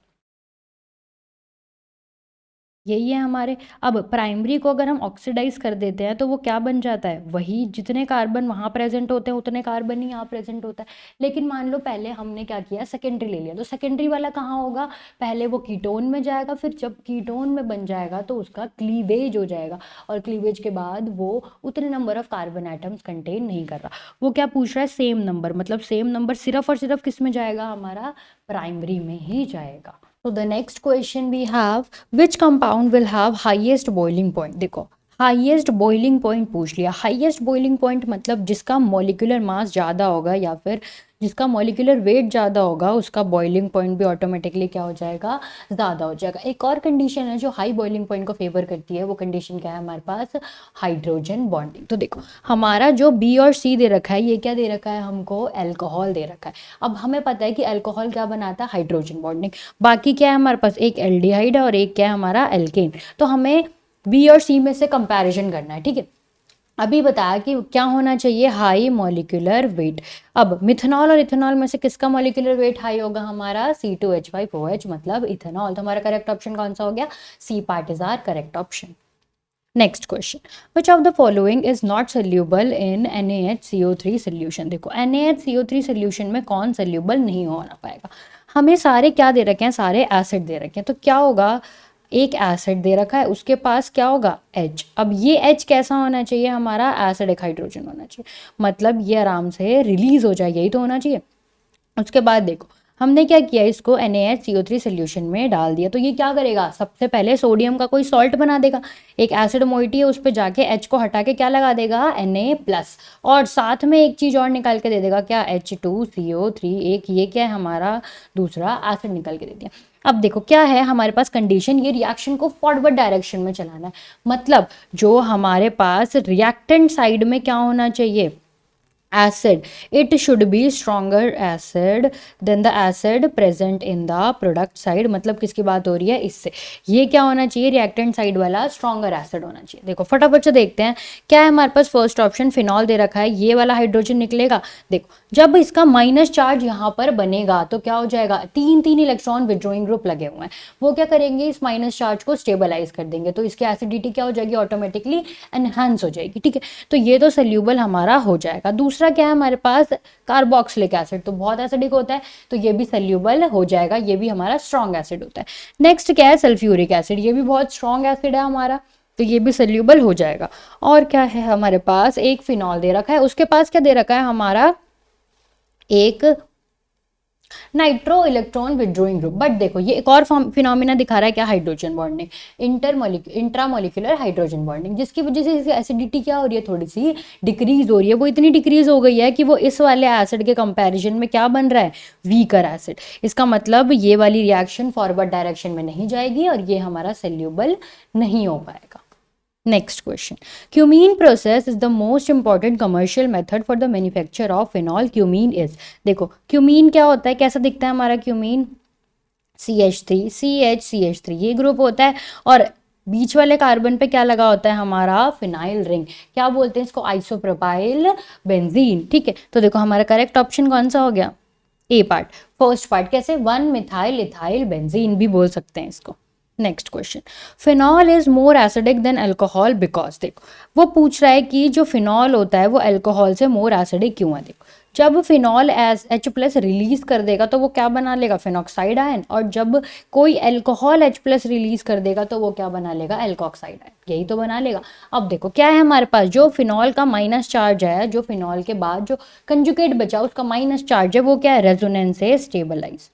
यही है हमारे। अब प्राइमरी को अगर हम ऑक्सीडाइज कर देते हैं तो वो क्या बन जाता है, वही जितने कार्बन वहाँ प्रेजेंट होते हैं उतने कार्बन ही यहाँ प्रेजेंट होता है। लेकिन मान लो पहले हमने क्या किया, सेकेंडरी ले लिया, तो सेकेंडरी वाला कहाँ होगा, पहले वो कीटोन में जाएगा, फिर जब कीटोन में बन जाएगा तो उसका क्लीवेज हो जाएगा, और क्लीवेज के बाद वो उतने number of carbon atoms contain नहीं कर रहा। वो क्या पूछ रहा है, सेम नंबर, मतलब सेम नंबर सिर्फ और सिर्फ किस में जाएगा, हमारा प्राइमरी में ही जाएगा। So the next question we have, which compound will have highest boiling point। देखो हाईएस्ट बॉइलिंग पॉइंट पूछ लिया, हाईएस्ट बॉइलिंग पॉइंट मतलब जिसका मॉलिक्यूलर मास ज़्यादा होगा या फिर जिसका मॉलिक्यूलर वेट ज़्यादा होगा उसका बॉइलिंग पॉइंट भी ऑटोमेटिकली क्या हो जाएगा, ज़्यादा हो जाएगा। एक और कंडीशन है जो हाई बॉइलिंग पॉइंट को फेवर करती है, वो कंडीशन क्या है हमारे पास, हाइड्रोजन बॉन्डिंग। तो देखो हमारा जो बी और सी दे रखा है, ये क्या दे रखा है हमको, अल्कोहल दे रखा है। अब हमें पता है कि अल्कोहल क्या बनाता है, हाइड्रोजन बॉन्डिंग। बाकी क्या है हमारे पास, एक एल्डिहाइड है और एक क्या है हमारा एल्केन। तो हमें बी और सी में से कंपैरिजन करना है। ठीक है, अभी बताया कि क्या होना चाहिए, हाई मॉलिक्यूलर वेट। अब मिथेनॉल और इथेनॉल में से किसका मॉलिक्यूलर वेट हाई होगा, हमारा C2H5OH मतलब इथेनॉल। तो हमारा करेक्ट ऑप्शन कौन सा हो गया, C part is our correct option. Next question, which of the following is not soluble in NaHCO3 solution. देखो NaHCO3 सोल्यूशन में कौन सोल्यूबल नहीं होना पाएगा, हमें सारे क्या दे रखे हैं, सारे एसिड दे रखे हैं। तो क्या होगा, एक एसिड दे रखा है, उसके पास क्या होगा, H। अब ये H कैसा होना चाहिए, हमारा एसिडिक हाइड्रोजन होना चाहिए, मतलब ये आराम से रिलीज हो जाए, यही तो होना चाहिए। उसके बाद देखो हमने क्या किया, इसको NaHCO3 सोल्यूशन में डाल दिया, तो ये क्या करेगा, सबसे पहले सोडियम का कोई सॉल्ट बना देगा। एक एसिड मोइटी है, उस पर जाके H को हटा के क्या लगा देगा, Na+, और साथ में एक चीज़ और निकाल के दे देगा, क्या, H2CO3, एक ये क्या है, हमारा दूसरा एसिड निकाल के दे दिया। अब देखो क्या है हमारे पास कंडीशन, ये रिएक्शन को फॉरवर्ड डायरेक्शन में चलाना है, मतलब जो हमारे पास रिएक्टेंट साइड में क्या होना चाहिए, acid, it should be stronger acid than the acid present in the product side। मतलब किसकी बात हो रही है, इससे ये क्या होना चाहिए, रिएक्टेंट साइड वाला स्ट्रॉन्गर एसिड होना चाहिए। देखो फटाफट से देखते हैं क्या है हमारे पास, फर्स्ट ऑप्शन फिनॉल दे रखा है, ये वाला हाइड्रोजन निकलेगा। देखो जब इसका माइनस चार्ज यहाँ पर बनेगा तो क्या हो जाएगा, 3 इलेक्ट्रॉन विड्रॉइंग ग्रुप लगे हुए हैं, वो क्या करेंगे, इस माइनस चार्ज को स्टेबलाइज कर देंगे, तो इसकी एसिडिटी क्या हो जाएगी, ऑटोमेटिकली एनहांस हो जाएगी। ठीक है, तो ये तो सोल्यूबल हमारा हो जाएगा। दूसरा क्या है हमारे पास, कार्बोक्सिलिक एसिड, तो बहुत एसिडिक होता है, तो ये भी सोल्यूबल हो जाएगा, ये भी हमारा स्ट्रॉन्ग एसिड होता है। नेक्स्ट क्या है, सल्फ्यूरिक एसिड, ये भी बहुत स्ट्रॉन्ग एसिड है हमारा, तो ये भी सोल्यूबल हो जाएगा। और क्या है हमारे पास, एक फिनॉल दे रखा है, उसके पास क्या दे रखा है हमारा, एक nitro electron withdrawing group. But देखो ये एक और फिनोमिना दिखा रहा है, क्या, hydrogen bonding, intramolecular hydrogen bonding, जिसकी वजह से इसकी एसिडिटी क्या हो रही है, थोड़ी सी डिक्रीज हो रही है। वो इतनी डिक्रीज हो गई है कि वो इस वाले एसिड के कंपैरिजन में क्या बन रहा है, वीकर एसिड। इसका मतलब ये वाली रिएक्शन फॉरवर्ड डायरेक्शन में नहीं जाएगी और ये हमारा सोल्यूबल नहीं हो पाएगा। Next question. Cumene process is the most important commercial method for the manufacture of phenol. Cumene is, देखो क्यूमीन क्या होता है, कैसा दिखता है हमारा क्यूमीन, CH3 CH CH3 ये ग्रुप होता है, और बीच वाले कार्बन पे क्या लगा होता है हमारा, फिनाइल रिंग, क्या बोलते हैं इसको, आइसोप्रोपाइल बेंजीन। ठीक है, तो देखो हमारा करेक्ट ऑप्शन कौन सा हो गया, ए पार्ट। फर्स्ट पार्ट कैसे, 1 मिथाइल इथाइल बेंजीन भी बोल सकते हैं इसको। Next question, phenol is more acidic then alcohol because, देखो वो पूछ रहा है कि जो फिनॉल होता है वो अल्कोहल से मोर एसिडिक क्यों है। देखो जब फिनॉल H+ रिलीज कर देगा तो वो क्या बना लेगा, फिनॉक्साइड आयन, और जब कोई अल्कोहल H+ रिलीज कर देगा तो वो क्या बना लेगा, एल्कोक्साइड आयन, यही तो बना लेगा। अब देखो क्या है हमारे पास, जो फिनॉल का माइनस चार्ज है, जो फिनॉल के बाद जो कंजुगेट बचा उसका माइनस चार्ज है, वो क्या है, रेजोनेंस से स्टेबलाइज,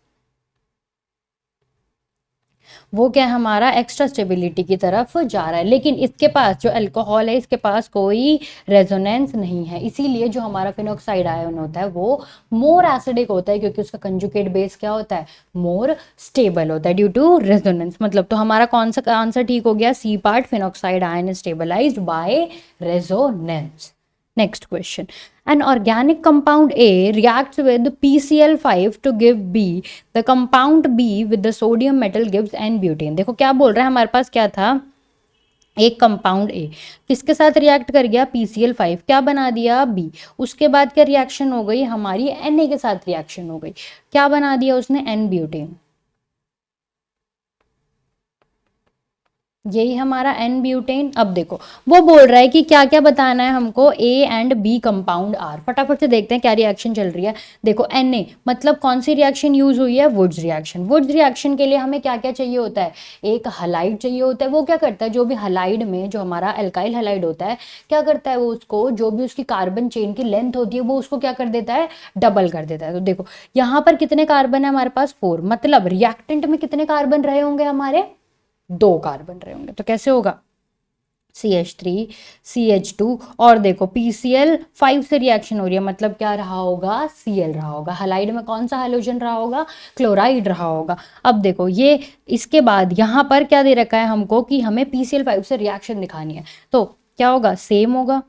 वो क्या हमारा एक्स्ट्रा स्टेबिलिटी की तरफ जा रहा है। लेकिन इसके पास जो अल्कोहल है, इसके पास कोई रेजोनेंस नहीं है, इसीलिए जो हमारा फिनॉक्साइड आयन होता है वो मोर एसिडिक होता है, क्योंकि उसका कंजुगेट बेस क्या होता है, मोर स्टेबल होता है ड्यू टू रेजोनेंस। मतलब तो हमारा कौन सा आंसर ठीक हो गया, C part, phenoxide ion is stabilized by resonance. Next question. An organic compound A reacts with PCl5 to give B. The compound B with the sodium metal gives N-butane. देखो क्या बोल रहा है हमारे पास, क्या था, एक कंपाउंड ए किसके साथ रिएक्ट कर गया, PCl5, क्या बना दिया, B। उसके बाद क्या रिएक्शन हो गई हमारी, Na के साथ रिएक्शन हो गई, क्या बना दिया उसने, N-butane। यही हमारा N-ब्यूटेन। अब देखो वो बोल रहा है कि क्या क्या बताना है हमको, A and B compound are. फटाफट से देखते हैं क्या रिएक्शन चल रही है। देखो Na मतलब कौन सी रिएक्शन यूज हुई है, वुड्स रिएक्शन। वुड्स रिएक्शन के लिए हमें क्या क्या चाहिए होता है, एक हलाइड चाहिए होता है। वो क्या करता है, जो भी हलाइड में जो हमारा एल्काइल हलाइड होता है, क्या करता है वो, उसको जो भी उसकी कार्बन चेन की लेंथ होती है वो उसको क्या कर देता है, डबल कर देता है। तो देखो यहाँ पर कितने कार्बन है हमारे पास, 4, मतलब रिएक्टेंट में कितने कार्बन रहे होंगे हमारे, 2 कार्बन रहे होंगे। तो कैसे होगा, CH3 CH2, और देखो PCl5 से रिएक्शन हो रही है, मतलब क्या रहा होगा, Cl रहा होगा। हलाइड में कौन सा हाइड्रोजन रहा होगा, क्लोराइड रहा होगा। अब देखो ये इसके बाद यहाँ पर क्या दे रखा है हमको कि हमें PCl5 से रिएक्शन दिखानी है, तो क्या होगा, सेम होगा।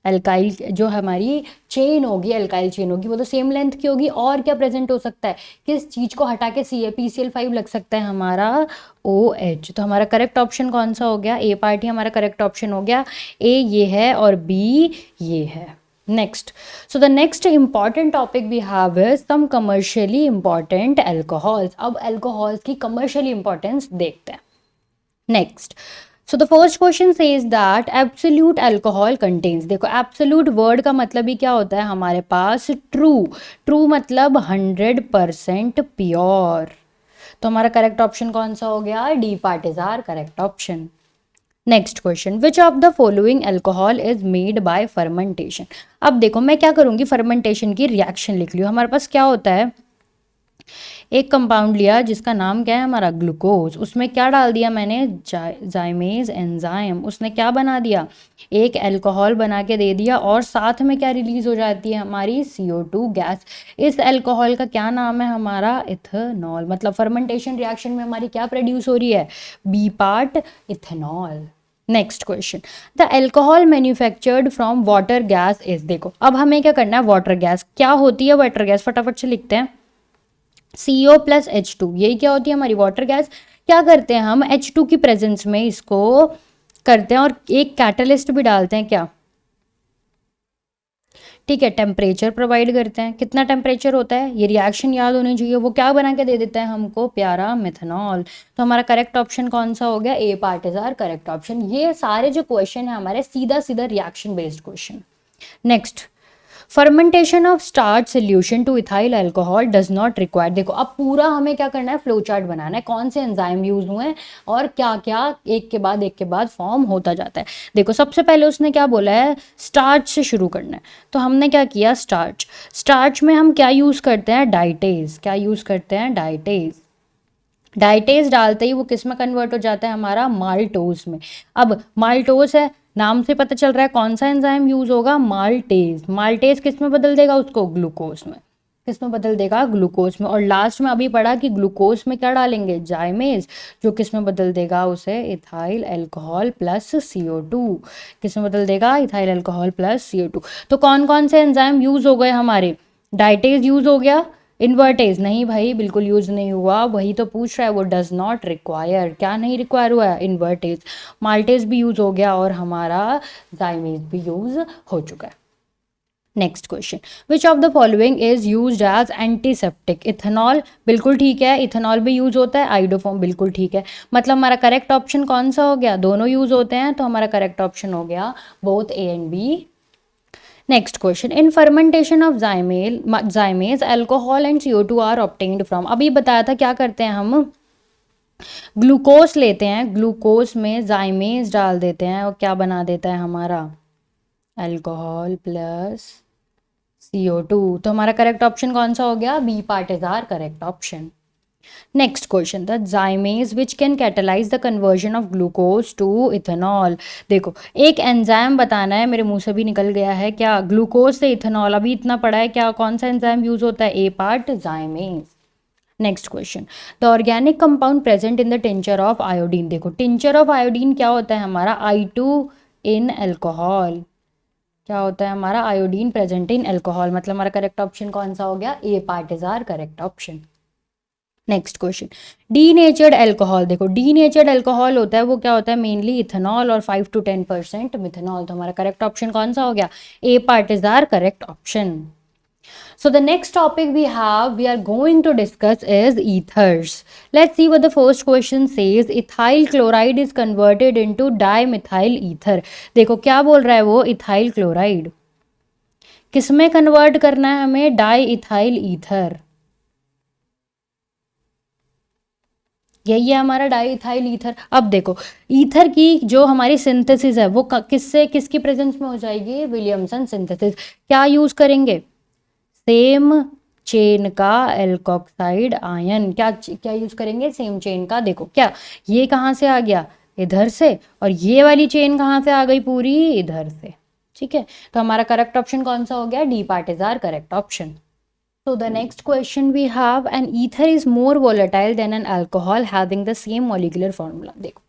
अल्काइल जो हमारी चेन होगी, अल्काइल चेन होगी, वो तो सेम लेंथ की होगी। और क्या प्रेजेंट हो सकता है, किस चीज को हटा के PCl5 लग सकता है हमारा, OH। तो हमारा करेक्ट ऑप्शन कौन सा हो गया, ए पार्ट ही हमारा करेक्ट ऑप्शन हो गया। ए ये है और बी ये है। Next, so the next important topic we have is some commercially important alcohols. अब अल्कोहल्स की कमर्शियली इंपॉर्टेंस देखते हैं। Next, so the first question says that absolute alcohol contains, देखो एब्सोल्यूट वर्ड का मतलब ही क्या होता है हमारे पास, ट्रू। ट्रू मतलब 100% प्योर। तो हमारा करेक्ट ऑप्शन कौन सा हो गया, D part is our correct option. Next question, which of the following alcohol is made by fermentation. अब देखो मैं क्या करूंगी, फर्मेंटेशन की रिएक्शन लिख लियो। हमारे पास क्या होता है, एक कंपाउंड लिया जिसका नाम क्या है हमारा ग्लूकोज, उसमें क्या डाल दिया मैंने, जाइमेज एंजाइम, उसने क्या बना दिया, एक अल्कोहल बना के दे दिया, और साथ में क्या रिलीज हो जाती है हमारी CO2 गैस। इस अल्कोहल का क्या नाम है हमारा, इथेनॉल। मतलब फर्मेंटेशन रिएक्शन में हमारी क्या प्रोड्यूस हो रही है, B part ethanol. Next question, the alcohol manufactured from water gas is, देखो अब हमें क्या करना है, वाटर गैस क्या होती है, वाटर गैस फटाफट से लिखते हैं, CO प्लस H2, यही क्या होती है हमारी वाटर गैस। क्या करते हैं हम, H2 की प्रेजेंस में इसको करते हैं और एक कैटलिस्ट भी डालते हैं क्या, ठीक है, टेम्परेचर प्रोवाइड करते हैं। कितना टेम्परेचर होता है, ये रिएक्शन याद होनी चाहिए, वो क्या बना के दे देता है हमको, प्यारा मिथेनॉल। तो हमारा करेक्ट ऑप्शन कौन सा हो गया, A part is our correct option. ये सारे जो क्वेश्चन है हमारे सीधा सीधा reaction based question. Next, fermentation of starch solution to ethyl alcohol does not require, देखो अब पूरा हमें क्या करना है, फ्लो चार्ट बनाना है, कौन से एंजाइम यूज हुए हैं और क्या क्या एक के बाद फॉर्म होता जाता है। देखो सबसे पहले उसने क्या बोला है, स्टार्च से शुरू करना है, तो हमने क्या किया, स्टार्च। स्टार्च में हम क्या यूज करते हैं, डाइटेज, क्या यूज करते हैं, डाइटेज। डाइटेज डालते ही वो किस में कन्वर्ट हो जाता है हमारा, माल्टोज में। अब माल्टोज है, नाम से पता चल रहा है कौन सा एंजाइम यूज होगा, माल्टेज। माल्टेज किस में बदल देगा उसको, ग्लूकोज में। किस में बदल देगा, ग्लूकोज में। और लास्ट में अभी पढ़ा कि ग्लूकोज में क्या डालेंगे, जाइमेज, जो किस में बदल देगा उसे, इथाइल अल्कोहल प्लस CO2। किस में बदल देगा, इथाइल अल्कोहल प्लस CO2। तो कौन कौन से एंजाइम यूज हो गए हमारे, डाइटेज यूज हो गया, इन्वर्टेज नहीं भाई बिल्कुल यूज नहीं हुआ, वही तो पूछ रहा है वो, डज नॉट रिक्वायर, क्या नहीं रिक्वायर हुआ है, इन्वर्टेज। माल्टेज भी यूज हो गया और हमारा जाइमेज भी यूज हो चुका है। Next question, which of the following is use as antiseptic, ethanol बिल्कुल ठीक है, इथेनॉल भी यूज होता है, आइडोफॉर्म बिल्कुल ठीक है। मतलब हमारा करेक्ट ऑप्शन कौन सा हो गया, दोनों यूज होते हैं, तो हमारा करेक्ट ऑप्शन हो गया both A and B। Next question, in fermentation of zymase alcohol and CO2 are obtained from, अभी बताया था क्या करते हैं हम, ग्लूकोज लेते हैं, ग्लूकोज में जाइमेज डाल देते हैं और क्या बना देता है हमारा, अल्कोहल प्लस CO2। तो हमारा करेक्ट ऑप्शन कौन सा हो गया, B part is our correct option. Next question, the zymase which can catalyse the conversion of glucose to ethanol, देखो एक एंजाइम बताना है, मेरे मुंह से भी निकल गया है, क्या ग्लूकोज से इथेनॉल, अभी इतना पड़ा है, क्या कौन सा एंजाइम यूज होता है, A part zymase. Next question, the organic compound present in the tincture of iodine, देखो टिंचर ऑफ आयोडीन क्या होता है हमारा, I2 इन अल्कोहल, क्या होता है हमारा, आयोडीन प्रेजेंट इन अल्कोहल। मतलब हमारा करेक्ट ऑप्शन कौन सा हो गया, A part is our correct option. Next question, denatured alcohol, देखो डीनेचर्ड अल्कोहल होता है वो क्या होता है, मेनली इथेनॉल और 5 to 10% मिथेनॉल। तो हमारा करेक्ट ऑप्शन कौन सा हो गया, A part is our correct option. So the next topic we are going to discuss is ethers. Let's see what the first question says. Ethyl chloride is converted into dimethyl ether. देखो क्या बोल रहा है वो, इथाइल क्लोराइड किसमें कन्वर्ट करना है हमें, डाई इथाइल ईथर। यही है हमारा डाई इथाइल ईथर। अब देखो ईथर की जो हमारी सिंथेसिस है वो किससे किसकी प्रेजेंस में हो जाएगी, विलियमसन सिंथेसिस। क्या यूज करेंगे, सेम चेन का एल्कोक्साइड आयन, क्या क्या यूज करेंगे, सेम चेन का। देखो क्या ये कहाँ से आ गया, इधर से, और ये वाली चेन कहाँ से आ गई, पूरी इधर से, ठीक है। तो हमारा करेक्ट ऑप्शन कौन सा हो गया, D part is our correct option. So the next question we have, an ether is more volatile than an alcohol having the same molecular formula। देखो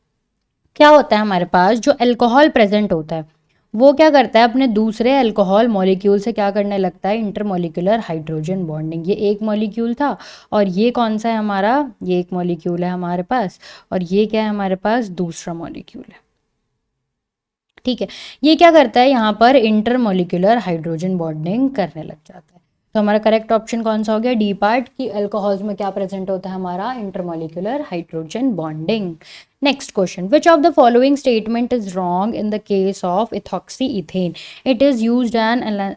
क्या होता है हमारे पास, जो अल्कोहल प्रेजेंट होता है वो क्या करता है, अपने दूसरे अल्कोहल मॉलिक्यूल से क्या करने लगता है, इंटरमोलिकुलर हाइड्रोजन बॉन्डिंग। ये एक मॉलिक्यूल था और ये कौन सा है हमारा, ये एक मॉलिक्यूल है हमारे पास, और ये क्या है हमारे पास, दूसरा मॉलिक्यूल है, ठीक है। ये क्या करता है यहाँ पर इंटरमोलिकुलर हाइड्रोजन बॉन्डिंग करने लग जाता है। तो हमारा करेक्ट ऑप्शन कौन सा हो गया, डी पार्ट, कि अल्कोहल्स में क्या प्रेजेंट होता है हमारा, intermolecular hydrogen bonding. Next question, which of the following statement is wrong in the case of ethoxy ethane, it is used an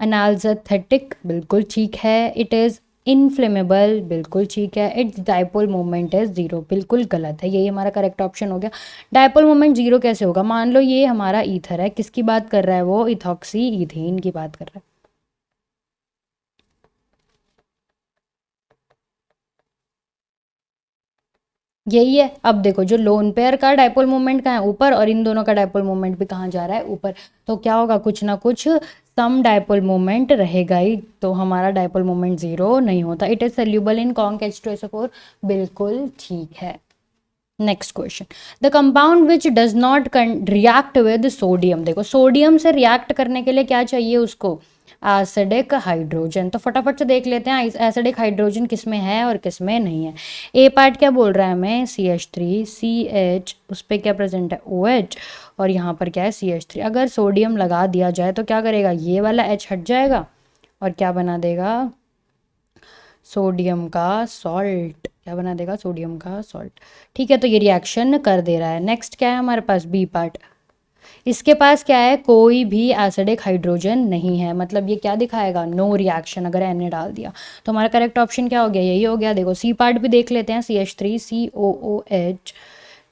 anaesthetic, बिल्कुल ठीक है। इट इज इनफ्लेमेबल, बिल्कुल ठीक है। Its dipole moment is zero, बिल्कुल गलत है, यही हमारा करेक्ट ऑप्शन हो गया। डायपोल मोमेंट जीरो कैसे होगा, मान लो ये हमारा ईथर है, किसकी बात कर रहा है वो, इथॉक्सी इथेन की बात कर रहा है। यही है। अब देखो जो लोन पेयर का डायपोल मोमेंट कहाँ है, ऊपर, और इन दोनों का डायपोल मोमेंट भी कहाँ जा रहा है, ऊपर। तो क्या होगा, कुछ ना कुछ सम डायपोल मोमेंट रहेगा ही, तो हमारा डायपोल मोमेंट जीरो नहीं होता। It is soluble in conc H2SO4, बिल्कुल ठीक है। Next question, the compound which does not react with sodium, देखो सोडियम से रिएक्ट करने के लिए क्या चाहिए उसको, एसिडिक हाइड्रोजन। तो फटाफट से देख लेते हैं एसिडिक हाइड्रोजन किस में है और किस में नहीं है। ए पार्ट क्या बोल रहा है हमें, CH3, CH, उस पर क्या प्रेजेंट है, OH, और यहाँ पर क्या है CH3। अगर सोडियम लगा दिया जाए तो क्या करेगा, ये वाला H हट जाएगा और क्या बना देगा, सोडियम का सॉल्ट, क्या बना देगा, सोडियम का सॉल्ट। ठीक है, तो ये रिएक्शन कर दे रहा है। नेक्स्ट क्या है हमारे पास, बी पार्ट, इसके पास क्या है, कोई भी एसिडिक हाइड्रोजन नहीं है, मतलब ये क्या दिखाएगा, नो रिएक्शन, अगर Na डाल दिया। तो हमारा करेक्ट ऑप्शन क्या हो गया, यही हो गया। देखो सी पार्ट भी देख लेते हैं, CH3, COOH,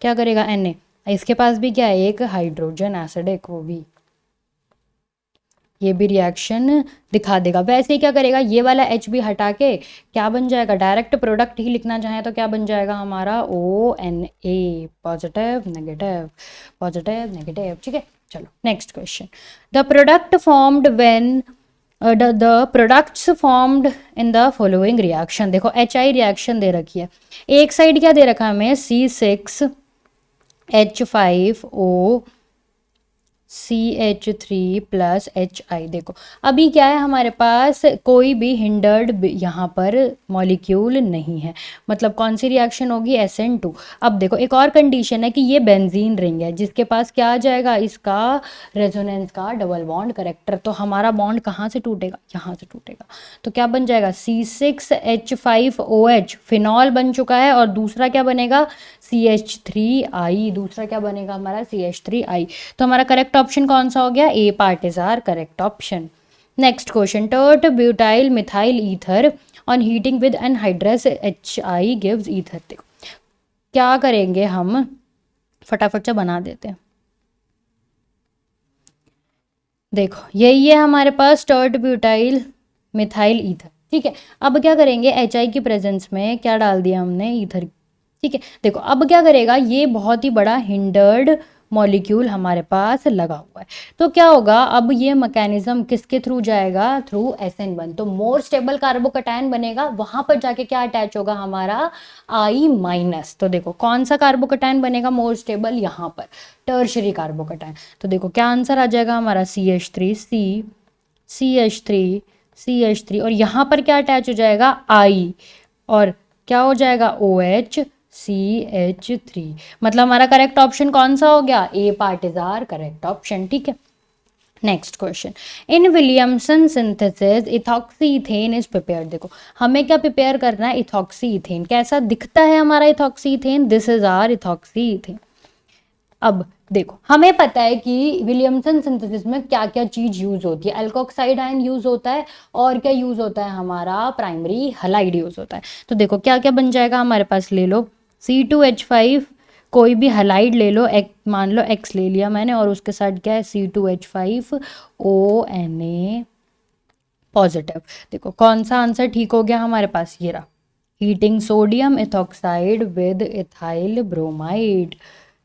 क्या करेगा Na, इसके पास भी क्या है, एक हाइड्रोजन एसिडिक, वो भी, ये भी रिएक्शन दिखा देगा। वैसे ही क्या करेगा, ये वाला H भी हटा के क्या बन जाएगा, डायरेक्ट प्रोडक्ट ही लिखना चाहे तो क्या बन जाएगा हमारा, ONA, positive negative, positive negative. ठीक है, चलो next question, the product formed when the products formed in the following reaction, देखो HI रिएक्शन दे रखी है, एक साइड क्या दे रखा है हमें, C6H5O CH3 प्लस HI। देखो अभी क्या है हमारे पास, कोई भी हिंडर्ड यहाँ पर मॉलिक्यूल नहीं है, मतलब कौन सी रिएक्शन होगी, SN2। अब देखो एक और कंडीशन है कि ये बेंजीन रिंग है, जिसके पास क्या आ जाएगा, इसका रेजोनेंस का डबल बॉन्ड करेक्टर, तो हमारा बॉन्ड कहाँ से टूटेगा, यहाँ से टूटेगा। तो क्या बन जाएगा, C6H5OH, फिनॉल बन चुका है, और दूसरा क्या बनेगा, CH3I, दूसरा क्या बनेगा हमारा, CH3I। तो हमारा करेक्ट ऑप्शन कौन सा हो गया, A part is our correct option. Next question, tert butyl methyl ether on heating with anhydrous HI gives ether. देखो क्या करेंगे हम, फटाफट से बना देते हैं। देखो यही है हमारे पास टर्ट ब्यूटाइल मिथाइल ईथर, ठीक है। अब क्या करेंगे, HI की प्रेजेंस में क्या डाल दिया हमने, ईथर, ठीक है। देखो अब क्या करेगा, ये बहुत ही बड़ा हिंडर्ड मॉलिक्यूल हमारे पास लगा हुआ है, तो क्या होगा, अब ये मैकेनिज्म किसके थ्रू जाएगा, थ्रू SN1, तो मोर स्टेबल कार्बोकैटायन बनेगा, वहां पर जाके क्या अटैच होगा हमारा, I-। तो देखो कौन सा कार्बोकैटायन बनेगा मोर स्टेबल, यहाँ पर टर्शरी कार्बोकैटायन। तो देखो क्या आंसर आ जाएगा हमारा, CH3, CH3, और यहाँ पर क्या अटैच हो जाएगा, I, और क्या हो जाएगा, OH CH3। मतलब हमारा करेक्ट ऑप्शन कौन सा हो गया, A part is our correct option, ठीक है। Next question, in Williamson synthesis ethoxy ethane is prepared. देखो हमें क्या प्रिपेयर करना है, इथॉक्सी इथेन, कैसा दिखता है हमारा ethoxy ethane, this is our ethoxy ethane. अब देखो हमें पता है कि विलियमसन सिंथेसिस में क्या क्या चीज यूज होती है, एल्कोक्साइड आयन यूज होता है, और क्या यूज होता है हमारा, प्राइमरी हलाइड यूज होता है। तो देखो क्या क्या बन जाएगा हमारे पास, ले लो C2H5, कोई भी हलाइड ले लो, मान लो X ले लिया मैंने, और उसके साथ क्या है, C2H5ONA पॉजिटिव। देखो कौन सा आंसर ठीक हो गया हमारे पास, ये रहा, heating sodium ethoxide with ethyl bromide.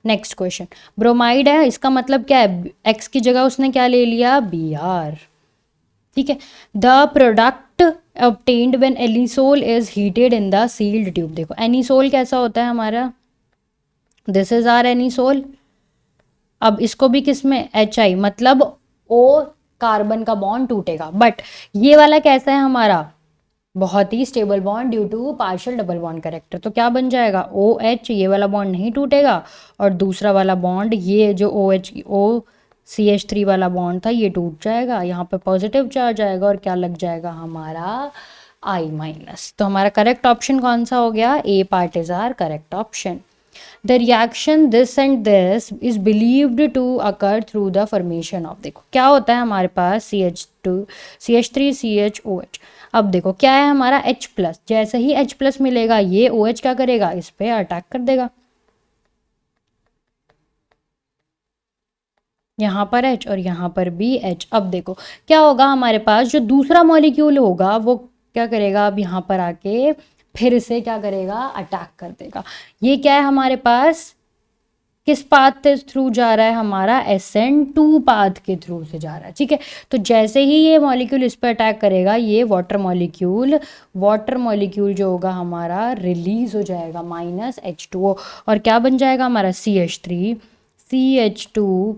Next question, bromide है, इसका मतलब क्या है, X की जगह उसने क्या ले लिया, Br, ठीक है। The product obtained when anisole is heated in the sealed tube. देखो एनिसोल कैसा होता है हमारा, दिस इज आर एनिसोल। अब इसको भी किस में, HI, मतलब O कार्बन का बॉन्ड टूटेगा, बट ये वाला कैसा है हमारा, बहुत ही stable bond due to partial double bond character. तो क्या बन जाएगा, OH, ये वाला बॉन्ड नहीं टूटेगा, और दूसरा वाला बॉन्ड, ये जो OH, O CH3 वाला बॉन्ड था ये टूट जाएगा, यहाँ पे पॉजिटिव चार्ज आएगा और क्या लग जाएगा हमारा I-। तो हमारा करेक्ट ऑप्शन कौन सा हो गया, A part is our correct option. The reaction this and this is believed to occur through the formation of, देखो क्या होता है हमारे पास CH2 CH3 CHOH। अब देखो क्या है हमारा H प्लस, जैसे ही H प्लस मिलेगा ये OH क्या करेगा, इस पे अटैक कर देगा, यहाँ पर H और यहाँ पर भी H। अब देखो क्या होगा हमारे पास, जो दूसरा मॉलिक्यूल होगा वो क्या करेगा, अब यहाँ पर आके फिर से क्या करेगा, अटैक कर देगा। ये क्या है हमारे पास, किस पाथ के थ्रू जा रहा है हमारा, SN2 पाथ के थ्रू से जा रहा है, ठीक है। तो जैसे ही ये मॉलिक्यूल इस पर अटैक करेगा ये वाटर मॉलिक्यूल जो होगा हमारा रिलीज हो जाएगा -H2O और क्या बन जाएगा हमारा CH3 CH2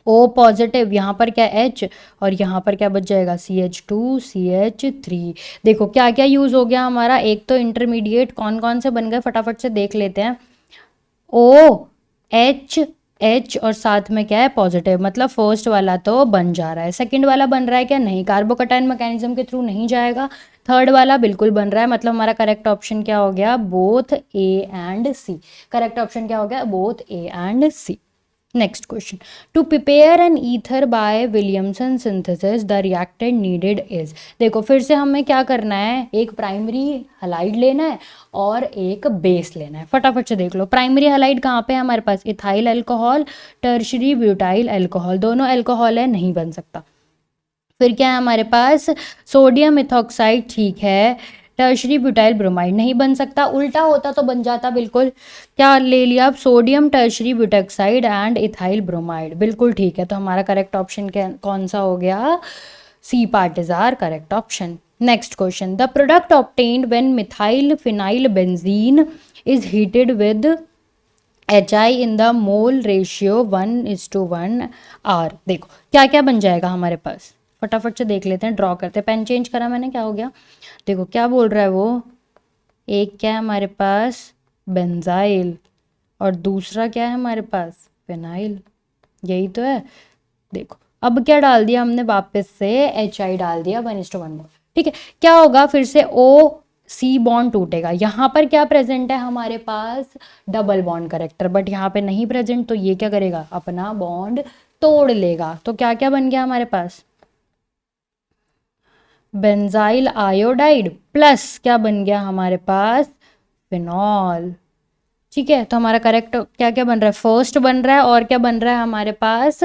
O पॉजिटिव, यहाँ पर क्या H और यहाँ पर क्या बच जाएगा CH2 CH3। देखो क्या क्या यूज़ हो गया हमारा, एक तो इंटरमीडिएट कौन कौन से बन गए फटाफट से देख लेते हैं, O H और साथ में क्या है पॉजिटिव, मतलब फर्स्ट वाला तो बन जा रहा है, सेकंड वाला बन रहा है क्या, नहीं, कार्बोकैटायन मैकेनिज्म के थ्रू नहीं जाएगा, थर्ड वाला बिल्कुल बन रहा है, मतलब हमारा करेक्ट ऑप्शन क्या हो गया, both A and C। Correct option क्या हो गया, both A and C। Next question. To prepare an ether by Williamson synthesis, the reactant needed is, देखो फिर से हमें क्या करना है, एक प्राइमरी हलाइड लेना है और एक बेस लेना है, फटाफट से देख लो। प्राइमरी हलाइड कहाँ पे है हमारे पास, ethyl alcohol tertiary butyl alcohol, दोनों अल्कोहल है, नहीं बन सकता। फिर क्या है हमारे पास, सोडियम इथॉक्साइड, ठीक है, टर्शरी ब्यूटाइल ब्रोमाइड नहीं बन सकता, उल्टा होता तो बन जाता बिल्कुल। क्या ले लिया अब, sodium tertiary butoxide and ethyl bromide, बिल्कुल ठीक है। तो हमारा करेक्ट ऑप्शन कौन सा हो गया, C part is our correct option. Next question, the product obtained when methyl phenyl benzene is heated with HI in the mole ratio 1:1 R। देखो क्या क्या बन जाएगा हमारे पास, फटाफट से देख लेते हैं, ड्रॉ करते हैं, पेन चेंज करा मैंने, क्या हो गया, देखो क्या बोल रहा है वो, एक क्या है हमारे पास बेंजाइल और दूसरा क्या है हमारे पास फिनाइल, यही तो है। देखो अब क्या डाल दिया हमने, वापस से HI डाल दिया 1:1, ठीक है। क्या होगा फिर से OC बॉन्ड टूटेगा, यहाँ पर क्या प्रेजेंट है हमारे पास, डबल बॉन्ड करेक्टर, बट यहाँ पे नहीं प्रेजेंट, तो ये क्या करेगा, अपना बॉन्ड तोड़ लेगा। तो क्या क्या बन गया हमारे पास, बेंजाइल आयोडाइड प्लस क्या बन गया हमारे पास, फिनॉल, ठीक है। तो हमारा करेक्ट क्या क्या बन रहा है, फर्स्ट बन रहा है और क्या बन रहा है हमारे पास,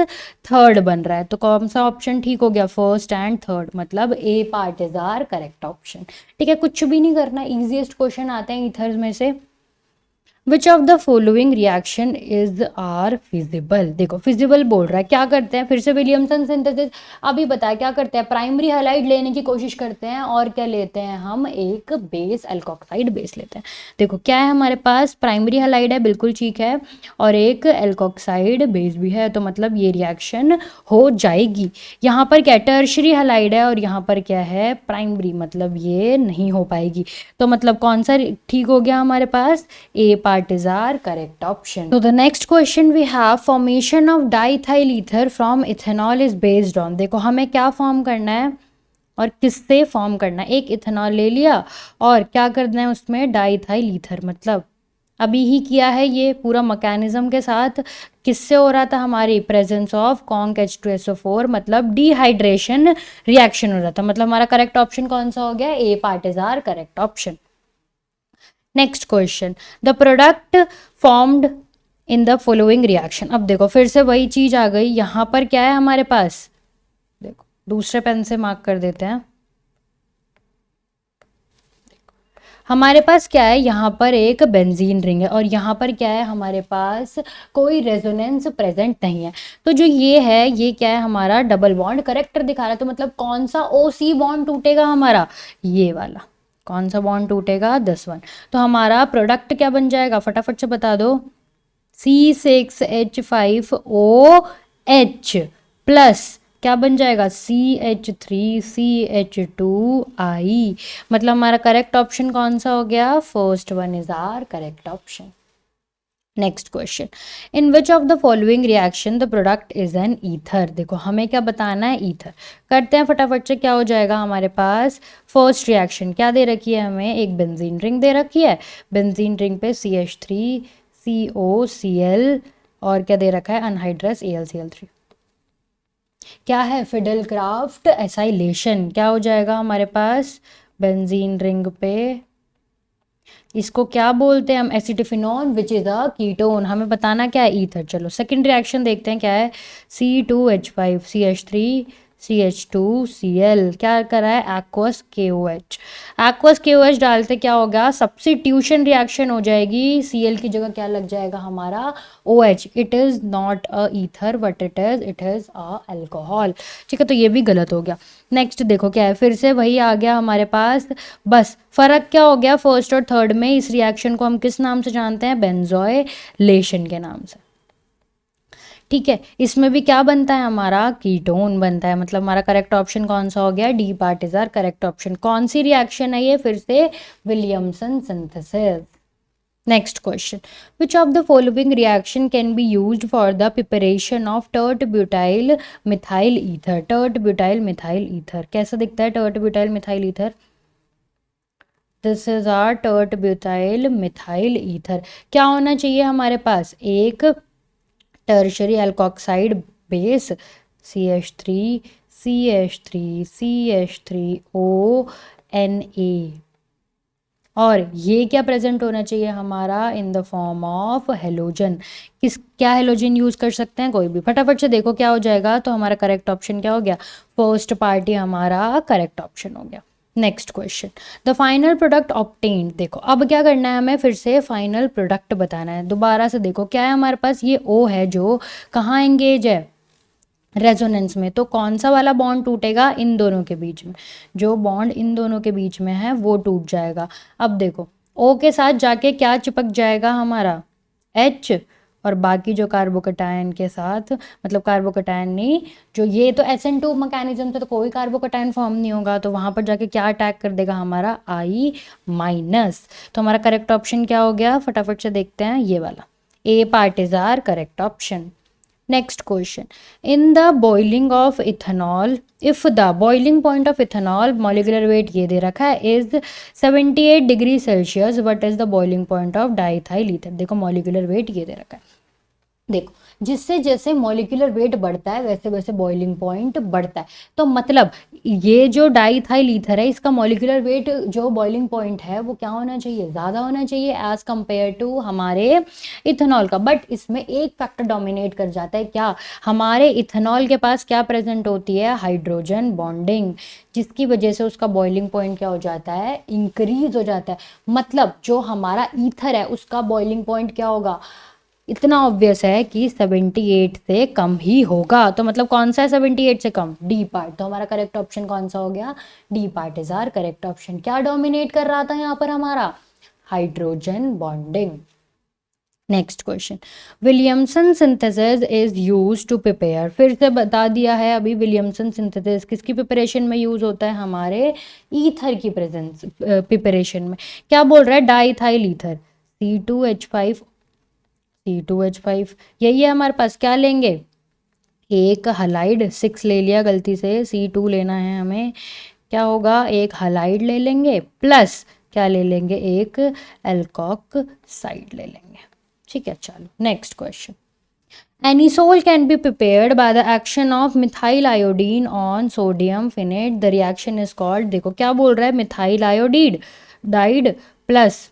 थर्ड बन रहा है। तो कौन सा ऑप्शन ठीक हो गया, फर्स्ट एंड थर्ड, मतलब A part is our correct option, ठीक है। कुछ भी नहीं करना, इजीएस्ट क्वेश्चन आते हैं ईथर्स में से। Which of the following reaction is our feasible, देखो फिजिबल बोल रहा है, क्या करते हैं फिर से विलियमसन सिंथेसिस, अभी बताया क्या करते हैं, प्राइमरी हैलाइड लेने की कोशिश करते हैं और क्या लेते हैं हम, एक बेस एल्कोक्साइड बेस लेते हैं। देखो क्या है हमारे पास, प्राइमरी हैलाइड है बिल्कुल ठीक है, और एक एल्कोक्साइड बेस भी है, तो मतलब ये रिएक्शन हो जाएगी। यहाँ पर क्या टर्शरी हैलाइड है और यहाँ पर क्या है प्राइमरी, मतलब ये नहीं हो पाएगी। तो मतलब कौन सा ठीक हो गया हमारे पास, ए part is our correct option. So the next question we have, formation of diethyl ether from ethanol is based on, देखो हमें क्या फॉर्म करना है और किससे फॉर्म करना है, एक इथेनॉल ले लिया और क्या करना है उसमें डाइथाइल ईथर, मतलब अभी ही किया है ये पूरा मैकेनिज्म के साथ, किससे हो रहा था, हमारी प्रेजेंस ऑफ कॉन्क H2SO4, मतलब डिहाइड्रेशन रिएक्शन हो रहा था, मतलब हमारा करेक्ट ऑप्शन कौन सा हो गया, A part is our correct option. Next question, the product formed in the following reaction, अब देखो फिर से वही चीज आ गई, यहाँ पर क्या है हमारे पास, देखो दूसरे पेन से मार्क कर देते हैं, हमारे पास क्या है, यहाँ पर एक बेंजीन रिंग है और यहाँ पर क्या है हमारे पास कोई रेजोनेंस प्रेजेंट नहीं है। तो जो ये है ये क्या है हमारा डबल बॉन्ड करेक्टर दिखा रहा है, तो मतलब कौन सा OC बॉन्ड टूटेगा हमारा, ये वाला, कौन सा बॉन्ड टूटेगा, 10 तो हमारा प्रोडक्ट क्या बन जाएगा, फटाफट से बता दो, C6H5OH प्लस क्या बन जाएगा, CH3CH2I, मतलब हमारा करेक्ट ऑप्शन कौन सा हो गया, first one is our correct option. Next question, in which of the following reaction the product is an ether. देखो हमें क्या बताना है, ईथर। करते हैं फटाफट से, क्या हो जाएगा हमारे पास। फर्स्ट रिएक्शन क्या दे रखी है हमें, एक बेंजीन रिंग दे रखी है, बेंजीन रिंग पे CH3 COCl और क्या दे रखा है, अनहाइड्रस AlCl3। क्या है, फिडेलक्राफ्ट एसाइलेशन। क्या हो जाएगा हमारे पास, बेंजीन रिंग पे, इसको क्या बोलते हैं हम, एसिटिफिनॉन विच इज अ कीटोन। हमें बताना क्या है, ईथर। चलो सेकंड रिएक्शन देखते हैं क्या है, C2H5 CH3 CH2Cl। क्या करा है, एक्वस KOH। एक्वस KOH डालते क्या होगा, सब्स्टिट्यूशन रिएक्शन हो जाएगी, Cl की जगह क्या लग जाएगा हमारा, OH। It is not a ether but it is a alcohol. ठीक है, तो ये भी गलत हो गया। नेक्स्ट देखो क्या है, फिर से वही आ गया हमारे पास। बस फर्क क्या हो गया फर्स्ट और थर्ड में, इस रिएक्शन को हम किस नाम से जानते हैं, बेंजोइलेशन के नाम से। ठीक है, इसमें भी क्या बनता है हमारा, कीटोन बनता है। मतलब हमारा करेक्ट ऑप्शन कौन सा हो गया, D part is our correct option. कौन सी रिएक्शन है ये, फिर से Williamson synthesis. Next question, which of the following reaction can be used for the preparation of tert butyl methyl ether. Tert butyl methyl ether कैसा दिखता है, tert butyl methyl ether, this is our tert butyl methyl ether. क्या होना चाहिए हमारे पास, एक tertiary alkoxide base CH3 CH3 CH3ONA, और ये क्या प्रेजेंट होना चाहिए हमारा, in the form of halogen. किस क्या हेलोजन यूज कर सकते हैं, कोई भी। फटाफट से देखो क्या हो जाएगा, तो हमारा करेक्ट ऑप्शन क्या हो गया, फर्स्ट पार्टी हमारा करेक्ट ऑप्शन हो गया। Next question, the final product obtained. देखो अब क्या करना है हमें, फिर से फाइनल प्रोडक्ट बताना है। दोबारा से देखो क्या है हमारे पास, ये O है जो कहाँ एंगेज है, रेजोनेंस में। तो कौन सा वाला बॉन्ड टूटेगा, इन दोनों के बीच में, जो बॉन्ड इन दोनों के बीच में है वो टूट जाएगा। अब देखो O के साथ जाके क्या चिपक जाएगा हमारा, H, और बाकी जो कार्बोकटायन के साथ, मतलब कार्बोकटायन नहीं, जो ये तो SN2 मैकेनिज्म से तो कोई कार्बोकटायन फॉर्म नहीं होगा, तो वहां पर जाके क्या अटैक कर देगा हमारा, I-। तो हमारा करेक्ट ऑप्शन क्या हो गया, फटाफट से देखते हैं, ये वाला A part is our correct option. Next question, in the boiling of ethanol, if the boiling point of ethanol, molecular weight ये दे रखा है is 78 degree Celsius, what is the boiling point of diethyl ether. देखो मॉलिक्यूलर वेट ये दे रखा है, देखो जिससे जैसे मॉलिक्यूलर वेट बढ़ता है वैसे वैसे बॉइलिंग पॉइंट बढ़ता है। तो मतलब ये जो डाइथाइल ईथर है, इसका मॉलिक्यूलर वेट जो बॉइलिंग पॉइंट है वो क्या होना चाहिए, ज़्यादा होना चाहिए एज कंपेयर टू हमारे इथेनॉल का। बट इसमें एक फैक्टर डोमिनेट कर जाता है, क्या, हमारे इथेनॉल के पास क्या प्रेजेंट होती है, हाइड्रोजन बॉन्डिंग, जिसकी वजह से उसका बॉइलिंग पॉइंट क्या हो जाता है, इंक्रीज हो जाता है। मतलब जो हमारा ईथर है उसका बॉइलिंग पॉइंट क्या होगा, इतना ऑब्वियस है कि 78 से कम ही होगा। तो मतलब कौन सा है 78 से कम, डी पार्ट। तो हमारा करेक्ट ऑप्शन कौन सा हो गया, D part is our correct option. क्या डोमिनेट कर रहा था यहाँ पर हमारा, hydrogen bonding. Next question, Williamson synthesis is use to prepare. फिर से बता दिया है अभी, विलियमसन सिंथेसिस किसकी प्रिपरेशन में यूज होता है, हमारे ईथर की प्रेजेंस प्रिपरेशन में। क्या बोल रहा है, डाइथाइल ईथर C2H5 C2H5, यही है हमारे पास। क्या लेंगे, एक हलाइड 6 ले लिया गलती से, C2 लेना है हमें, क्या होगा, एक हलाइड ले लेंगे प्लस क्या ले लेंगे, एक एल्कोक्साइड ले लेंगे। ठीक है, चलो next question, anisole can be prepared by the action of methyl iodine on sodium phenate, the reaction is called. देखो क्या बोल रहा है, मिथाइल आयोडीड डाइड प्लस